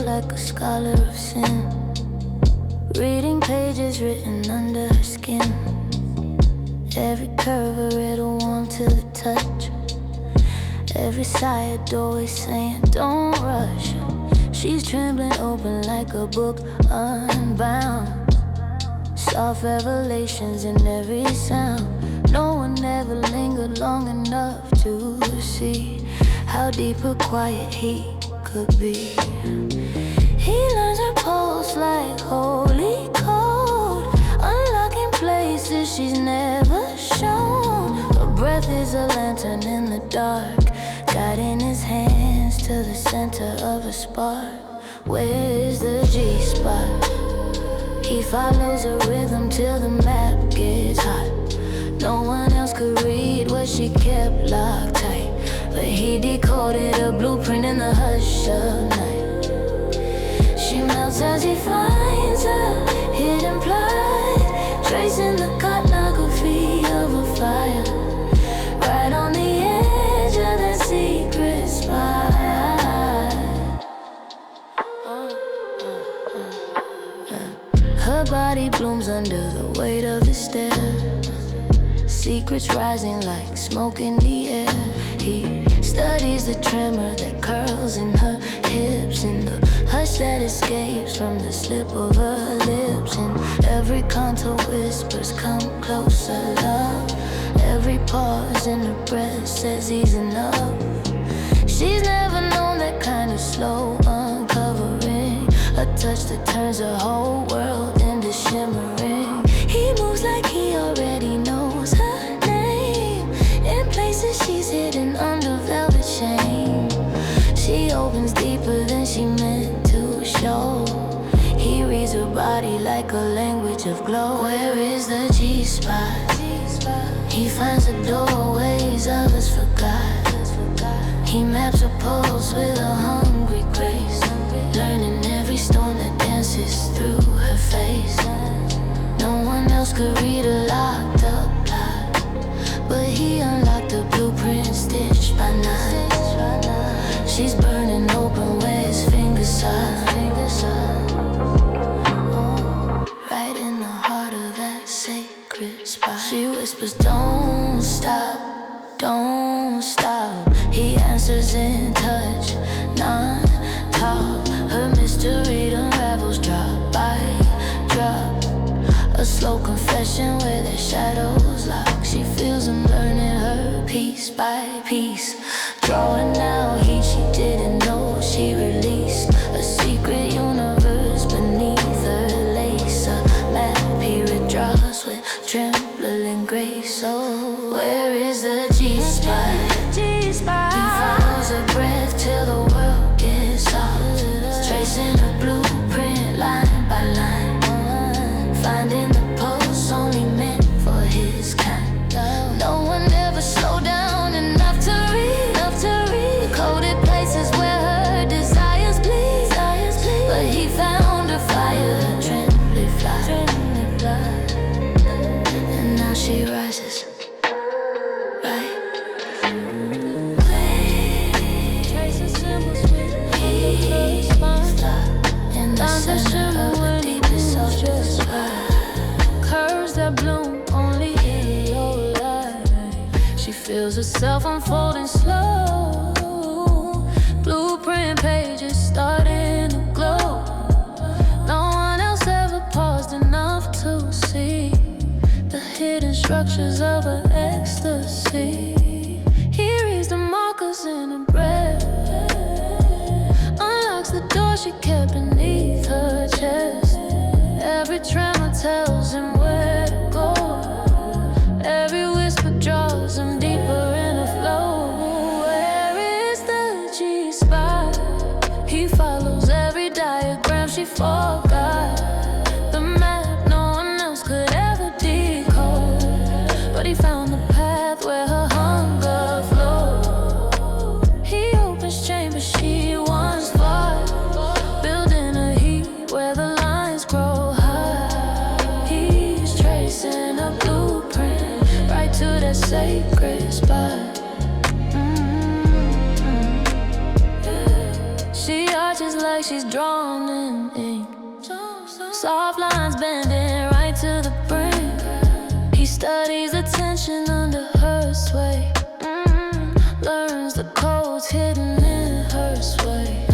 like a scholar of sin, reading pages written under her skin. Every curve a riddle warm to the touch, every sigh a doorway saying don't rush. She's trembling open like a book unbound, soft revelations in every sound. No one ever lingered long enough to see how deep a quiet heat could be. He learns her pulse like holy code, unlocking places she's never shown. Her breath is a lantern in the dark, guiding his hands to the center of a spark. Where's the G-spot? He follows her rhythm till the map gets hot. No one else could read what she kept locked tight, but he decoded a blueprint in the hush of night. She melts as he finds her hidden plot, tracing the cartography of her fire, right on the edge of that secret spot. Her body blooms under the weight of his stare, secrets rising like smoke in the air. He studies the tremor that curls in her hips, and the hush that escapes from the slip of her lips. And every contour whispers, come closer, love. Every pause in her breath says he's enough. She's never known that kind of slow uncovering, a touch that turns her whole world into shimmering. He moves like he already knows her name, in places she's hidden under velvet shame. She opens deeper than she meant to show. He reads her body like a language of glow. Where is the G-spot? He finds the doorways others forgot. He maps her pulse with a hungry grace, learning every stone that dances through her face. No one else could read a locked up plot, but he unlocked the blueprint stitched by night. She's burning open where his fingers are, right in the heart of that sacred spot. She whispers, don't stop, don't stop. He answers in touch, non-talk. Her mystery unravels drop by drop, a slow confession where their shadows lock. She feels him learning her piece by piece, drawing out heat she didn't know she released. A secret universe beneath her lace, a map he redraws with trembling grace. So where is the G-spot? He follows her breath till the world gets soft, tracing a blueprint line by line, finding the pulse only meant for his kind. No one ever slowed down enough to read, coded places where her desires bleed. But he found her fire, trembly fly, and now she rises. Feels herself unfolding slow, blueprint pages starting to glow. No one else ever paused enough to see the hidden structures of her ecstasy. He reads the markers in her breath, unlocks the door she kept beneath her chest. Every tremor tells him where to go, every whisper draws him deeper in the flow. Where is the G-spot? He follows every diagram she forgot, the map no one else could ever decode. But he found the path where her hunger flowed. He opens chambers she once fought, building a heat where the lines grow high. He's tracing a blueprint right to that sacred spot. She arches like like she's drawn in ink. Soft lines bending right to the brink. He studies the tension under her sway. Learns the codes hidden in her sway.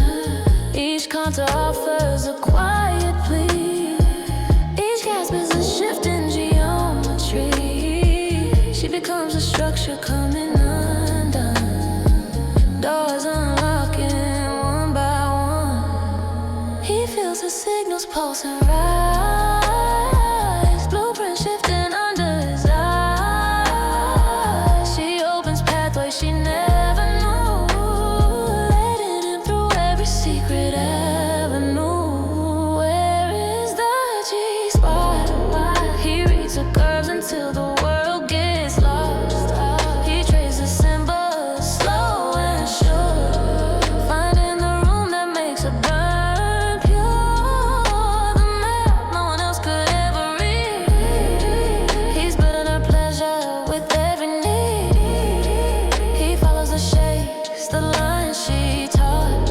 Each contour offers a quiet plea. Each gasp is a shift in geometry. She becomes a structure coming undone. Doors unlocking one by one. He feels the signals pulse and rise. Blueprint shifting under his eyes. She opens pathways she never knew, letting him through every secret avenue. Where is the G-spot? He reads the curves until the world gets lost. He traces symbols slow and sure, finding the room that makes a burn pure. The map no one else could ever read. He's building her pleasure with every need. He follows the shapes, the lines she taught,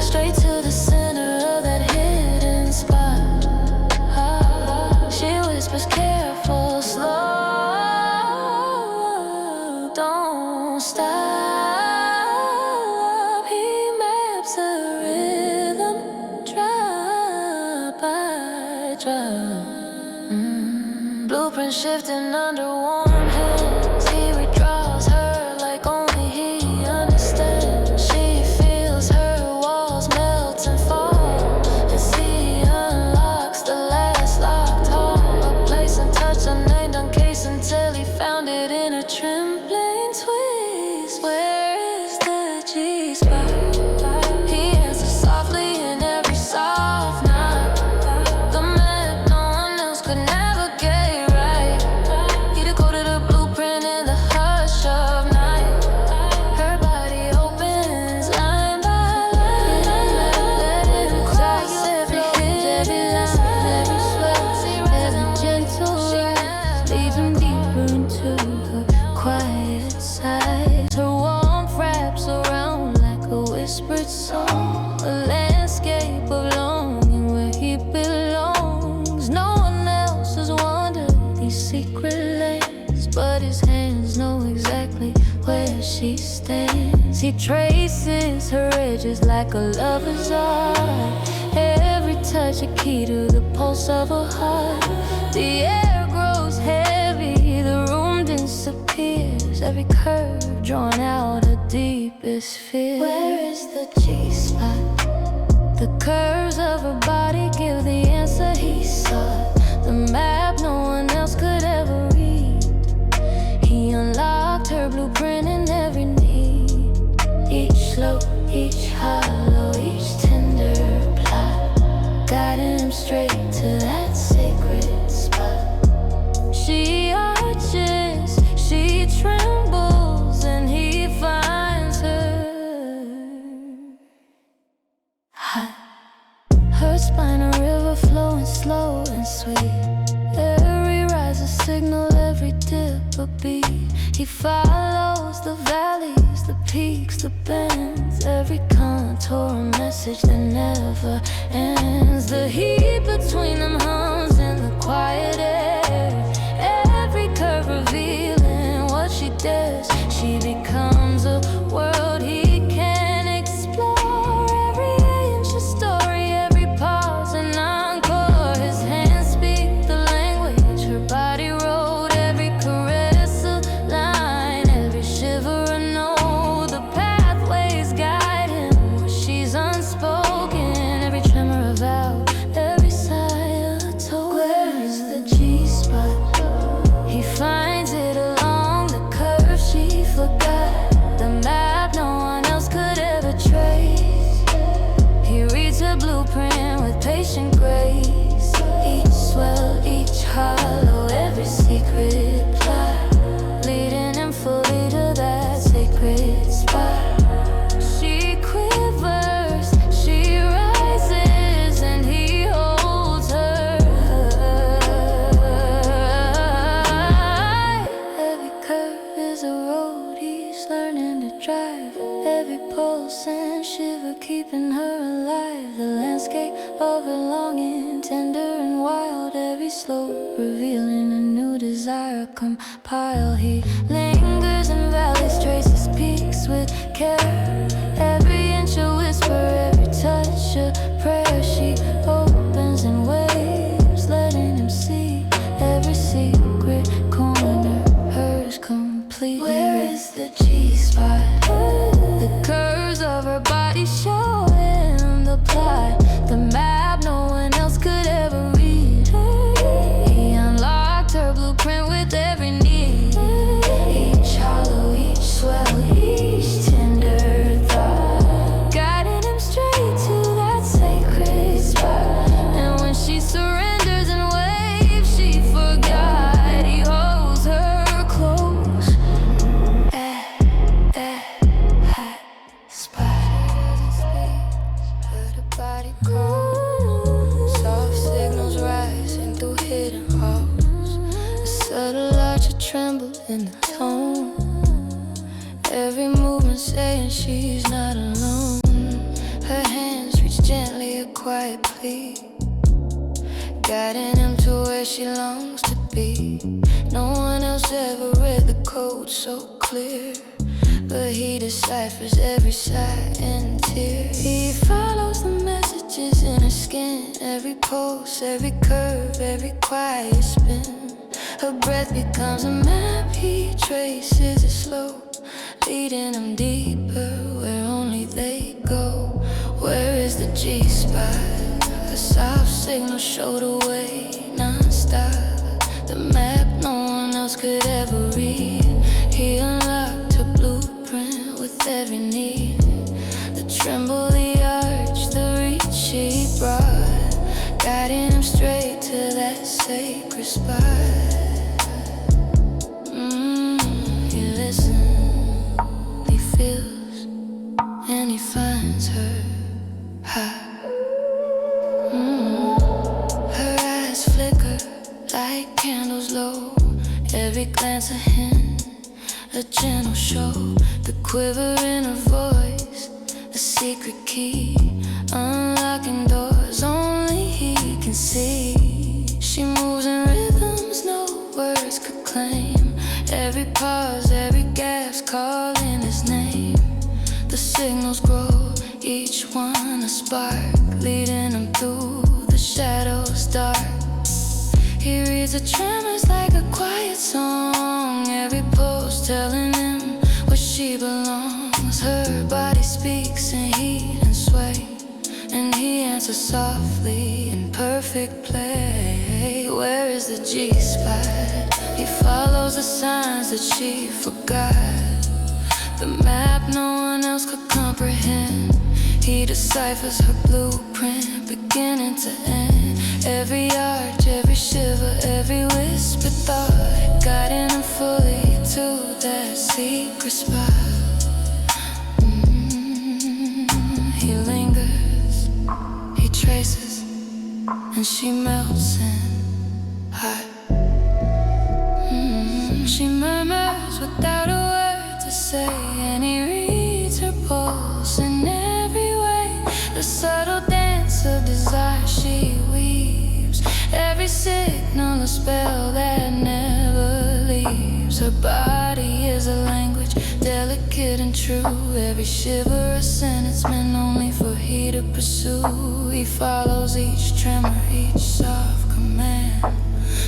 straight to the center of that hidden spot. She whispers careful, slow, don't stop. He maps the rhythm, drop by drop. Blueprint shifting under warm hands. He redraws her like only he understands. She feels her walls melt and fall as he unlocks the last locked hall. A place untouched, unnamed, uncased until he found it in a trembling twist. Where is the G-spot? He answers softly in every soft knot. The map no one else could navigate right. He decoded a blueprint in the hush of night. Her body opens line by line. Let him cross every hit, every line, every sweat, every gentle rise. Leads him deeper into her quiet side. Her warmth wraps around like a whispered song, a landscape of longing where he belongs. No one else has wandered these secret lanes, but his hands know exactly where she stands. He traces her edges like a lover's art. Every touch a key to the pulse of her heart. The air grows heavy, the room disappears. Every curve drawn out her deepest fear. Where is the G-spot? The curves of her body give the answer he sought. The map no one else could ever read. He unlocked her blueprint in every need. Each slope, each hollow, each tender plot, guiding him straight to that sacred spot. She arches, she trembles, and he finds her hot. Her spine a river flowing slow and sweet. Every rise a signal, every dip a beat. He follows the valleys, the peaks, the bends. Every contour a message that never ends. The heat between them hums in the quiet air. Every curve revealing what she dares. She becomes a world he can explore. Every inch a story, every pause an encore. His hands speak the language her body wrote. Every caress a line, every shiver a note. The pathways guide him where she's unspoken. Every tremor a vow, every sigh a token. Where is the G-spot? He finds it along the curve she forgot. The map no one else could ever trace. He reads her blueprint with patient grace. Each swell, each hollow, every secret plot, leading him fully to that sacred spot. She quivers, she rises, and he holds her high. Every curve is a road he's learning to drive. Every pulse and shiver keeping her alive. The of her longing, tender and wild, every slope revealing a new desire compile. He lingers in valleys, traces peaks with care, every inch a whisper, every touch a prayer. She opens in waves, letting him see every secret corner, hers complete. Where is the G-spot? The curves of her body show him the plot, the map no one else could ever read. He unlocked her blueprint with every need, each hollow, each swell, each tender thought, guiding him straight to that sacred spot. And when she surrenders and waves, she forgot he holds her close at that hot spot. But her body calls, soft signals rising through hidden halls, a subtle arch, a tremble in the tone, every movement saying she's not alone. Her hands reach gently, a quiet plea, guiding him to where she longs to be. No one else ever read the code so clear, but he deciphers every sigh and tear. He follows the messages in her skin, every pulse, every curve, every quiet spin. Her breath becomes a map, he traces it slow, leading him deeper where only they go. Where is the G-spot? The soft signal showed the way non-stop, the map no one else could ever read. He unlocked her blueprint with every need, the tremble, the arch, the reach she brought, guiding him straight to that sacred spot. He listens, he feels, and he finds her high. Her eyes flicker like candles low, every glance a hint, a gentle show, the quiver in her voice, a secret key, unlocking doors only he can see. She moves in rhythms no words could claim, every pause, every gasp calling his name. The signals grow, each one a spark, leading him through the shadows dark. He reads the tremors like a quiet song, every pulse telling him where she belongs. Her body speaks in heat and sway, and he answers softly in perfect play. Where is the G-spot? He follows the signs that she forgot, the map no one else could comprehend. He deciphers her blueprint, beginning to end, every arch, every shiver, every whispered thought, guiding him fully to that secret spot. He lingers, he traces, and she melts in hot. She murmurs without a word to say, and he reads her pulse in every way, the subtle dance of desire she weaves, every signal a spell that never leaves. Her body is a language, delicate and true, every shiver a sentence meant only for he to pursue. He follows each tremor, each soft command,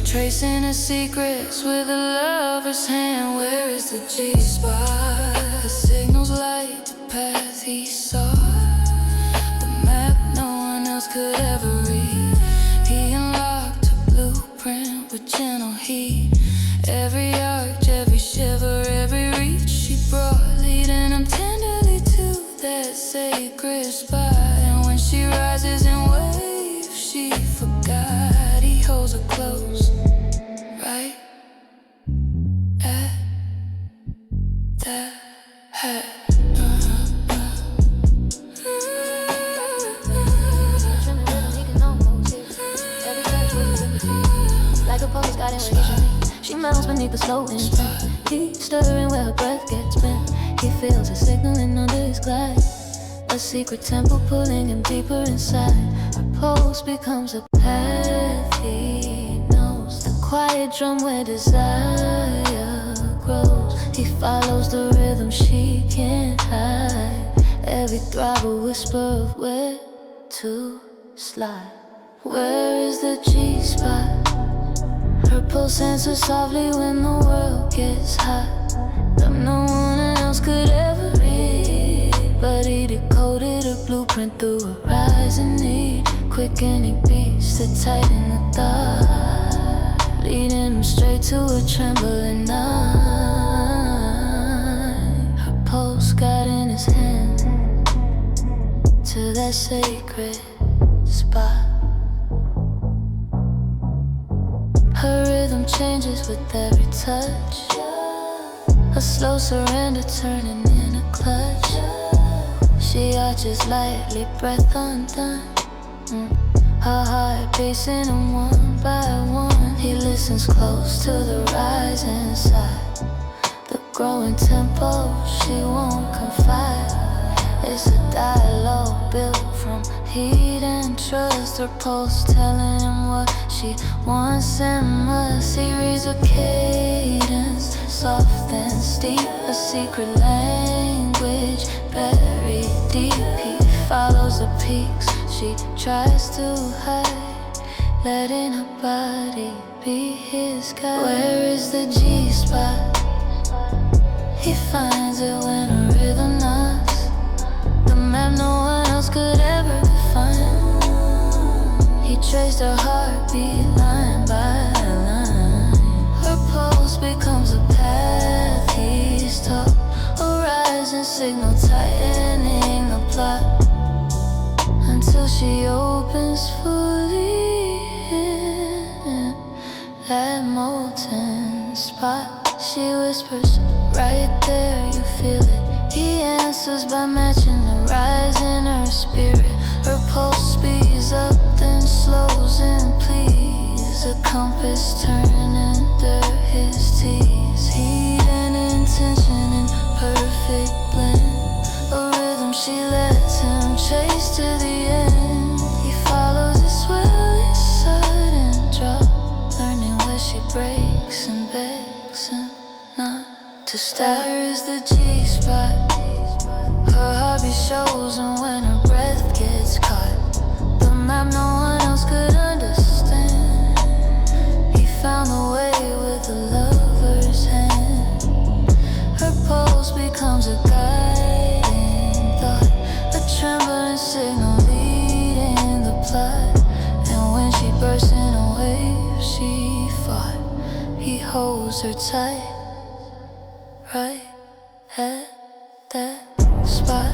tracing his secrets with a lover's hand. Where is the G-spot? The signals light the path he saw, the map no one else could ever read. He unlocked a blueprint with gentle heat, every arch, every shiver, every reach she brought, leading him tenderly to that sacred spot. And when she rises in waves, she forgot he holds her close, right at that hat. Like a postcard in reach, she melts beneath the slow imprint. He's stirring where her breath gets bent. He feels her signaling under his glide, a secret temple pulling him deeper inside. Her pulse pulse becomes a path he knows. The quiet drum where desire grows. He follows the rhythm she can't hide. Every throb a whisper of where to slide. Where is the G-spot? Her pulse answers softly when the world gets hot. That no one else could ever read, but he decoded her blueprint through a rising need. Quickening beats that tighten the thought, leading him straight to a trembling night. Her pulse guiding his hand to that sacred spot. Her rhythm changes with every touch, a slow surrender turning in a clutch. She arches lightly, breath undone, her heart pacing him one by one. He listens close to the rising side, the growing tempo she won't confide. It's a dialogue built from heat and trust. Her pulse telling him what she wants and must. He reads a cadence, soft and steep, a secret language buried deep. He follows the peaks she tries to hide, letting her body be his guide. Where is the G-spot? He finds it when a rhythm knocks, the map no one else could ever define. He traced her heartbeat line by line. Her pulse becomes a path he's taught, a rising signal tightening the plot, until she opens fully in that molten spot. She whispers, right there, you feel it. He answers by matching the rise in her spirit. Her pulse speeds up, then slows and pleads. A compass turning under his teeth. Heat and intention in perfect blend, a rhythm she lets him chase to the end. He follows it swelling, sudden drop, learning where she breaks and begs him not to stop. Where is the G-spot? Her heartbeat shows, and when her breath gets caught, the map no one else could understand. He found the way with a lover's hand. Her pulse becomes a guiding thought, a trembling signal leading the plot. And when she bursts in a wave she fought, he holds her tight, right at that spot.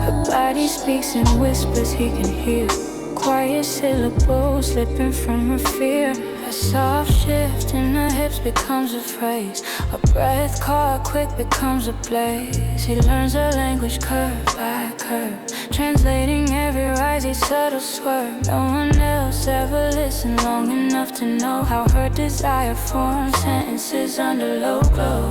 Her body speaks in whispers he can hear, quiet syllables slipping from her fear. A soft shift in her hips becomes a phrase, a breath caught quick becomes a blaze. He learns her language curve by curve, translating every rise, each subtle swerve. No one else ever listened long enough to know how her desire forms sentences under low glow.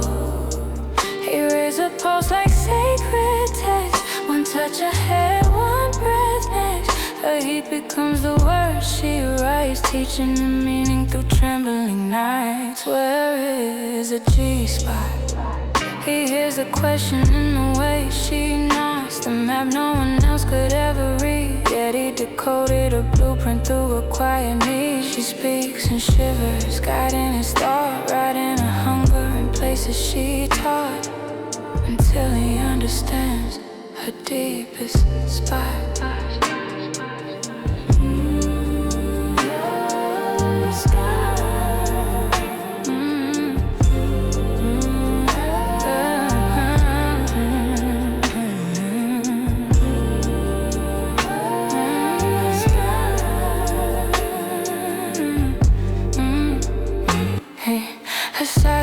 He raised a pulse like sacred text, one touch ahead, one breath next. Her heat becomes the words she writes, teaching the meaning through trembling nights. Where is a G-spot? He hears the question in the way she knocks, the map no one else could ever read. Yet he decoded her blueprint through a quiet need. She speaks and shivers, guiding his thought, riding her hunger in places she taught, until he understands her deepest spot.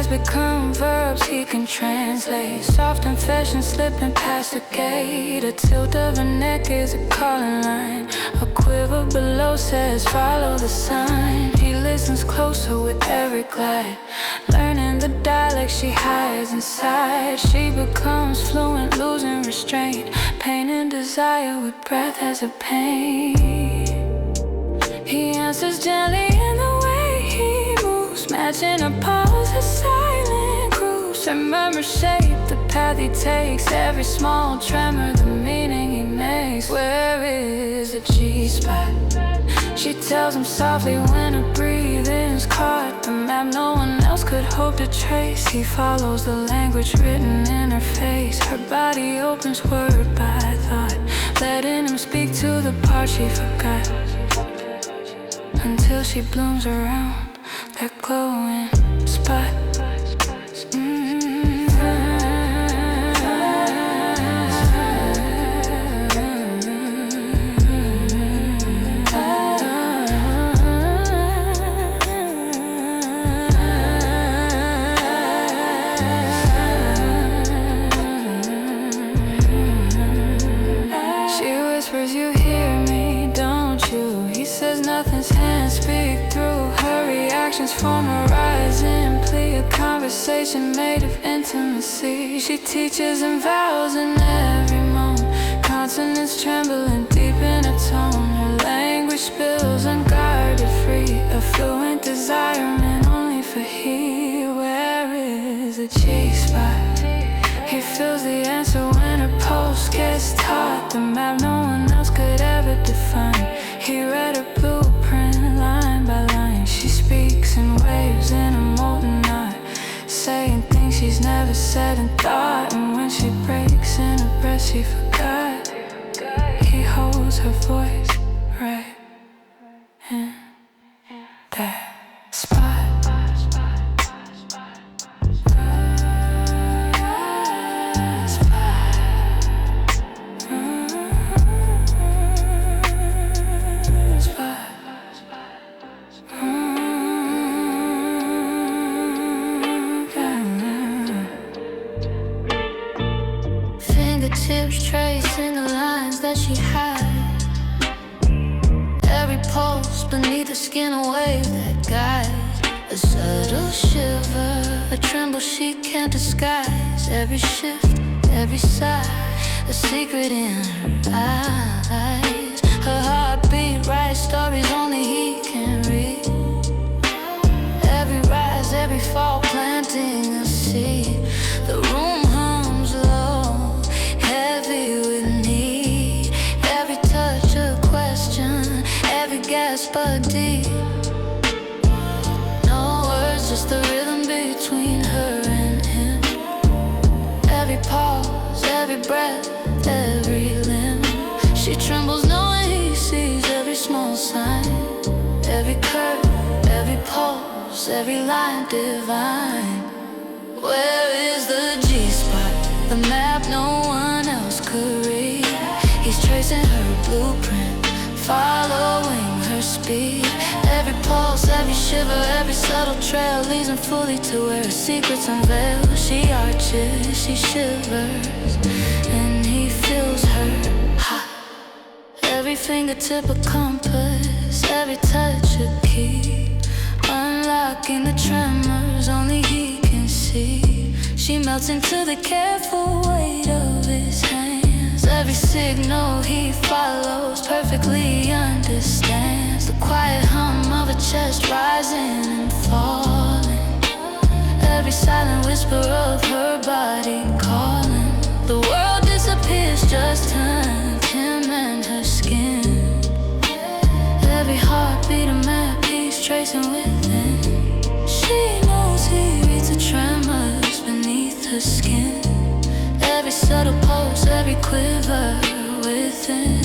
Become verbs he can translate, soft confession slipping past the gate. A tilt of her neck is a calling line, a quiver below says follow the sign. He listens closer with every glide, learning and the dialect she hides inside. She becomes fluent, losing restraint. Pain and desire with breath as a pain. He answers gently in the way he moves, matching her pulse, a silent cruise. Her murmurs shape the path he takes, every small tremor, the meaning he makes. Where is the G-spot? She tells him softly when her breathing's caught. The map no one else could hope to trace. He follows the language written in her face. Her body opens word by thought, letting him speak to the part she forgot. Until she blooms around that glowing spot. You hear me, don't you? He says nothing's hands speak through. Her reactions form a rising plea, a conversation made of intimacy. She teaches and vows in every moan, consonants trembling deep in her tone. Her language spills unguarded free, a fluent desire meant only for he. Where is the G-spot? He feels the answer when her pulse gets taught, the map no one else could ever define. He read her blueprint line by line. She speaks in waves in a molten knot, saying things she's never said and thought. And when she breaks in her breath she forgot, he holds her voice right in that spot. Tips tracing the lines that she hides. Every pulse beneath the skin, a wave that guides. A subtle shiver, a tremble she can't disguise. Every shift, every sigh, a secret in her eyes. Her heartbeat writes stories only he can read. Every rise, every fall, planting a seed. The room hums low, heavy with need. Every touch a question, every gasp a deep. No words, just the rhythm between her and him. Every pause, every breath, every limb. She trembles knowing he sees every small sign. Every curve, every pulse, every line divine. Where is the G-spot? The map no one else could read. He's tracing her blueprint, following her speed. Every pulse, every shiver, every subtle trail leads him fully to where her secrets unveil. She arches, she shivers, and he feels her hot. Every fingertip a compass, every touch a key, unlocking the tremors only he can see. She melts into the careful weight of his hands. Every signal he follows perfectly understands. The quiet hum of a chest rising and falling. Every silent whisper of her body calling. The world disappears, just turns him and her skin. Every heartbeat a map he's tracing within. She knows he reads the tremors beneath her skin. Every subtle pulse, every quiver within.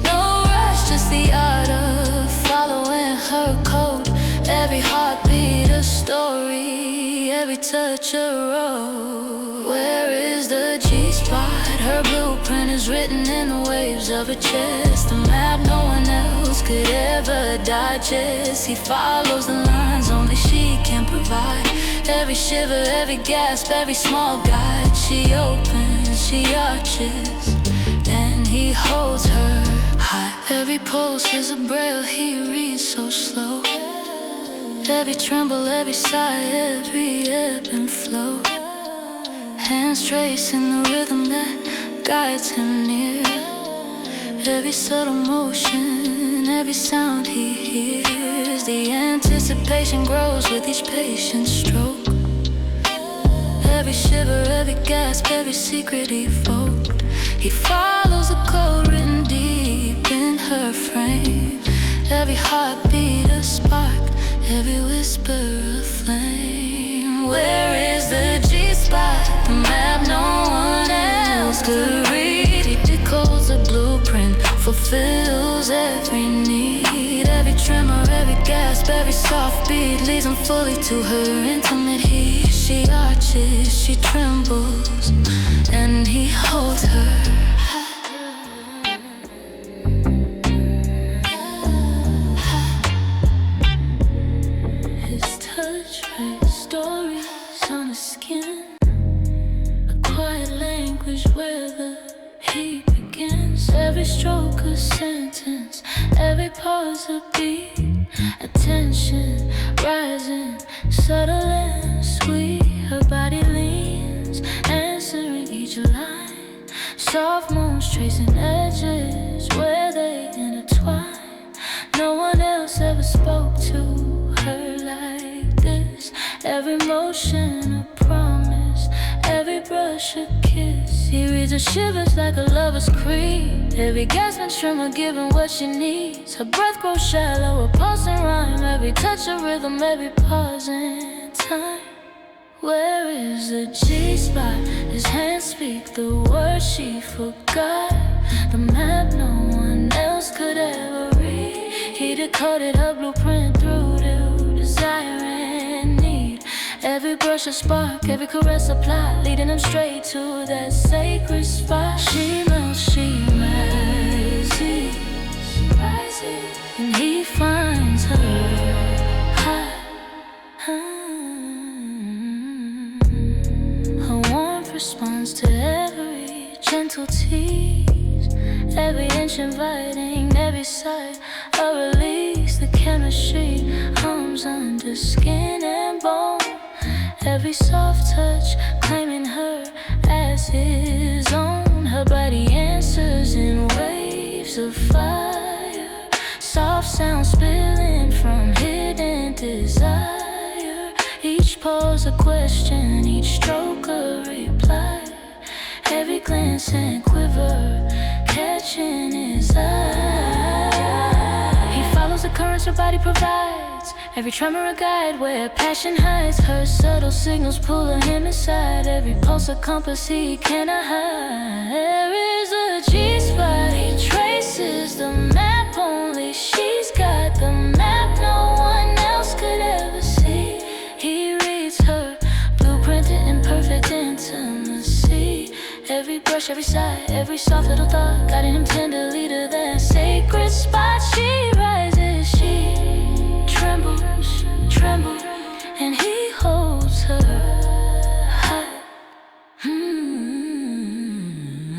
No rush, just the art of following her code. Every heartbeat a story, every touch a road. Where is the G-spot? Her blueprint is written in the waves of her chest. A map no one else could ever digest. He follows the lines only she can provide. Every shiver, every gasp, every small guide. She opens, she arches, and he holds her high. Every pulse is a braille he reads so slow. Every tremble, every sigh, every ebb and flow. Hands tracing the rhythm that guides him near. Every subtle motion, every sound he hears. The anticipation grows with each patient stroke. Every shiver, every gasp, every secret evoked. He follows the code written deep in her frame. Every heartbeat a spark, every whisper a flame. Where is the G-spot? The map no one else could read. He decodes the blueprint, fulfills every need. Every tremor, every gasp, every soft beat leads him fully to her intimate heat. She arches, she trembles, and he holds her. His touch writes stories on his skin, a quiet language where the heat begins. Every stroke a sentence, every pause a beat. Attention rising, subtle and sweet. Her body leans, answering each line. Soft moons tracing edges where they intertwine. No one else ever spoke to her like this. Every motion a promise, every brush a kiss. He reads her shivers like a lover's creed. Every gasp and tremor giving what she needs. Her breath grows shallow, a pulsing rhyme. Every touch a rhythm, every pause in time. Where is the G-spot? His hands speak the words she forgot. The map no one else could ever read. He decoded her blueprint through the desire and need. Every brush a spark, every caress a plot, leading him straight to that sacred spot. She melts, she rises, and he finds her high. Her warmth responds to every gentle tease, every inch inviting, every sight a release. The chemistry hums under skin and bone. Every soft touch claiming her as his own. Her body answers in waves of fire. Soft sound spilling from hidden desire. Each pose a question, each stroke a reply. Every glance and quiver catching his eye. He follows the currents her body provides. Every tremor a guide where passion hides. Her subtle signals pulling him inside. Every pulse a compass he cannot hide. There is a G-spot, he traces the map. Only she's got the map no one else could ever see. He reads her blueprinted in perfect intimacy. Every brush, every sigh, every soft little thought, guiding him tenderly to that sacred spot. She rises, she trembles, and he holds her high.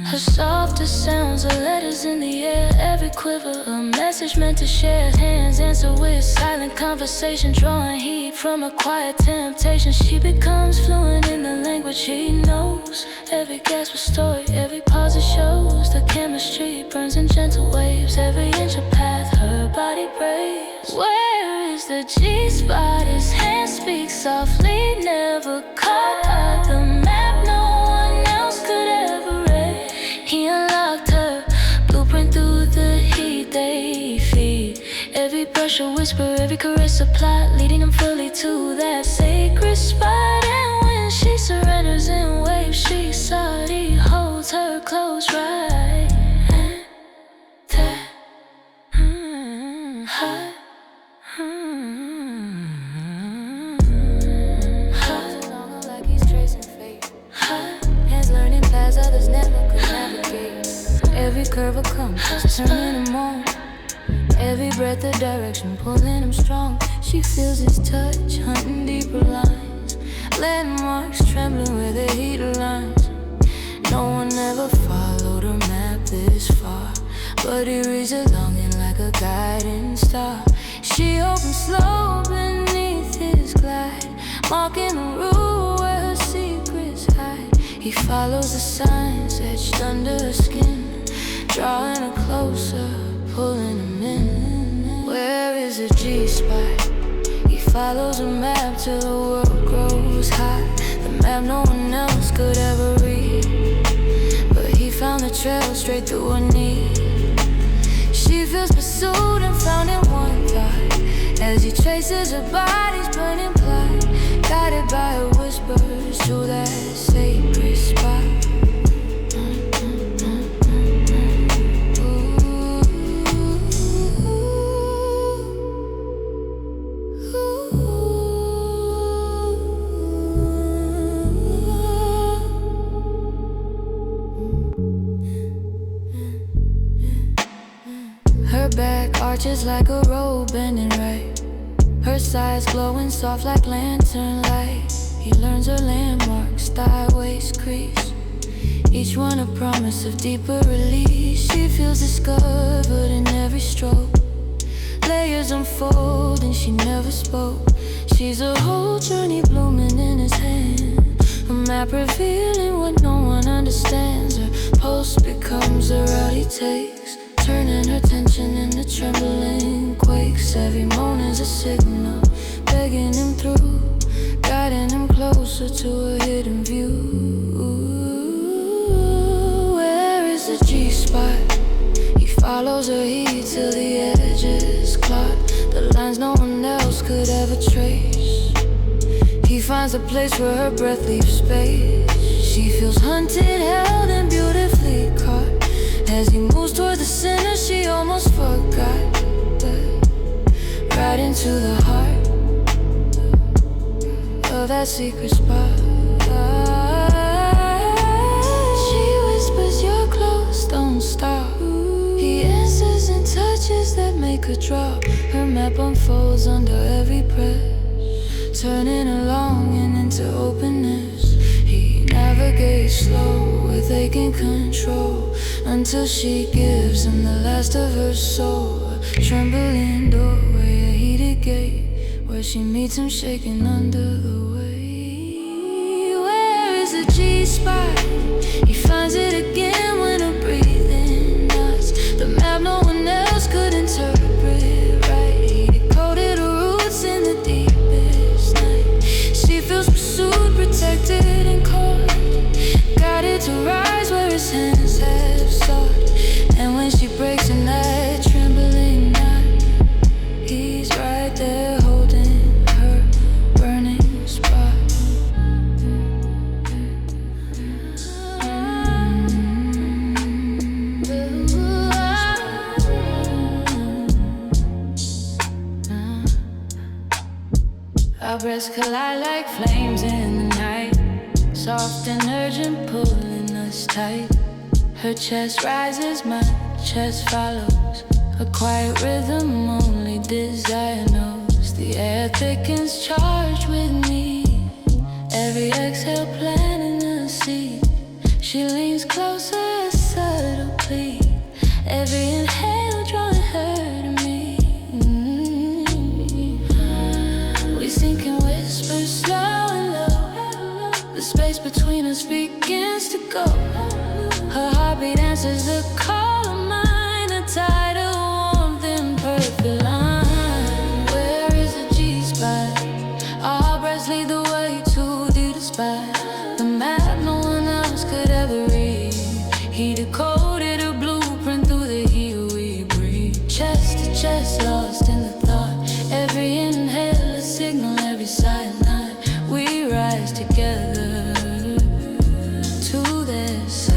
Her softest sounds are letters in the air. Every quiver a message meant to share. Hands answer with silent conversation, drawing heat from a quiet temptation. She becomes fluent in the language he knows. Every gasp a story, every pause it shows. The chemistry burns in gentle waves. Every inch a path her body braves. Where is the G-spot? His hand speaks softly, never caught by the map no one else could ever read. He unlocked her blueprint through the heat they feed. Every brush a whisper, every caress a plot, leading him fully to that sacred spot. And when she surrenders in waves she sought, he holds her close right there. High. Like he's tracing fate. Hands learning paths others never could navigate. Every curve a compass turning him on. Every breath a direction pulling him strong. She feels his touch hunting deeper lines. Landmarks trembling where the heat aligns. No one ever followed her map this far, but he reads her longing like a guiding star. She opens slow beneath marking the route where her secrets hide. He follows the signs etched under her skin, drawing her closer, pulling him in. Where is the G-spot? He follows a map till the world grows hot. The map no one else could ever read, but he found the trail straight through her knee. She feels pursued and found in one thought, as he traces her body's burning plot, guided by her whispers to that sacred spot. Her back arches like a robe bending right, her sides glowing soft like lantern light. He learns her landmarks, thigh, waist, crease, each one a promise of deeper release. She feels discovered in every stroke, layers unfold and she never spoke. She's a whole journey blooming in his hand, a map revealing what no one understands. Her pulse becomes the route he takes, turning her tension into trembling quakes. Every moment's a signal, begging him through, guiding him closer to a hidden view. Where is the G-spot? He follows her heat till the edges clot, the lines no one else could ever trace. He finds a place where her breath leaves space. She feels hunted, held and beautifully caught. As he moves toward the center, she almost forgot, but right into the heart of that secret spot. She whispers, "You're close, don't stop." He answers in touches that make her drop. Her map unfolds under every press, turning her longing into openness. He navigates slow with aching control, until she gives him the last of her soul. A trembling doorway, a heated gate, where she meets him shaking under the weight. Where is the G-spot? He finds it again when her breathing knots, the map no one else could interpret right. He decoded her roots in the deepest night. She feels pursued, protected and caught, guided to rise where his hands have sought. And when she breaks in that trembling knot, he's right there holding her burning spot. Our breaths collide like flames in the night, soft and urgent, pulling us tight. Her chest rises, my chest follows, a quiet rhythm only desire knows. The air thickens, charged with me, every exhale planting a seed. She leans closer, a subtle plea, every inhale drawing her to me. We sink in whispers, slow and low, the space between us begins to go. Her heartbeat answers the call of mine, a tidal warmth in perfect line. Where is the G-spot? Our breaths lead the way to the spot, the map no one else could ever read. He decoded a blueprint through the heat we breathe. Chest to chest, lost in the thought, every inhale a signal, every silent night. We rise together to this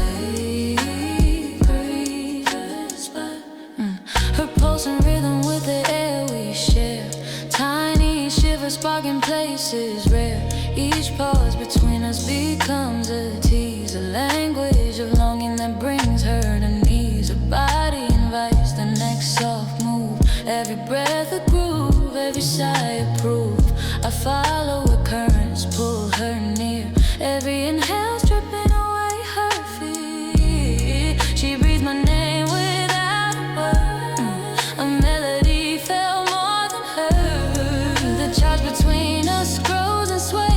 pulsing rhythm with the air we share, tiny shivers sparking places rare. Each pause between us becomes a tease, a language of longing that brings her to knees. Her body invites the next soft move, every breath a groove, every sigh a proof. I follow her currents, pull her near, every inhale stripping away her fear. She breathes my name without a word, a melody felt more than heard. The charge between us grows and sways,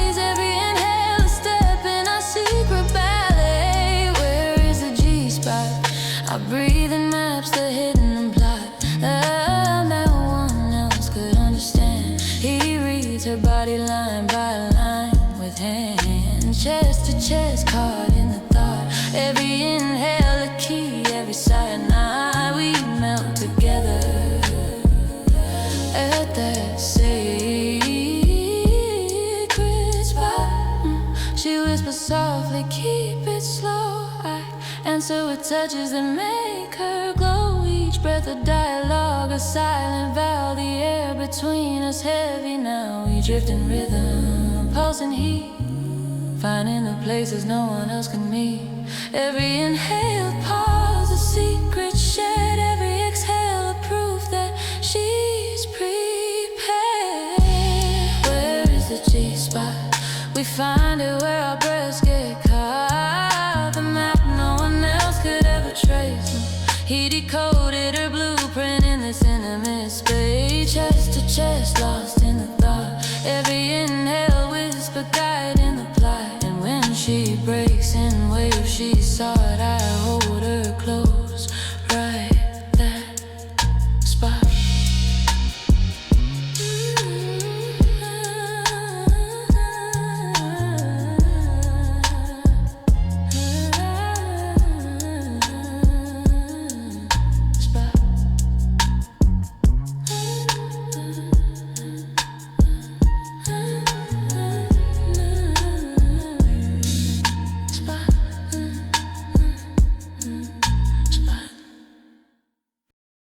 chest to chest, caught in the thought. Every inhale a key, every sigh a night. We melt together at that sacred spot. She whispers softly, keep it slow. I answer with touches that make her glow. Each breath a dialogue, a silent vow. The air between us heavy now. We drift in rhythm, pulse and heat, finding the places no one else can meet. Every inhale pause, a secret shared. Every exhale a proof that she's prepared. Where is the G-spot? We find it where our breaths get caught. The map no one else could ever trace. He decodes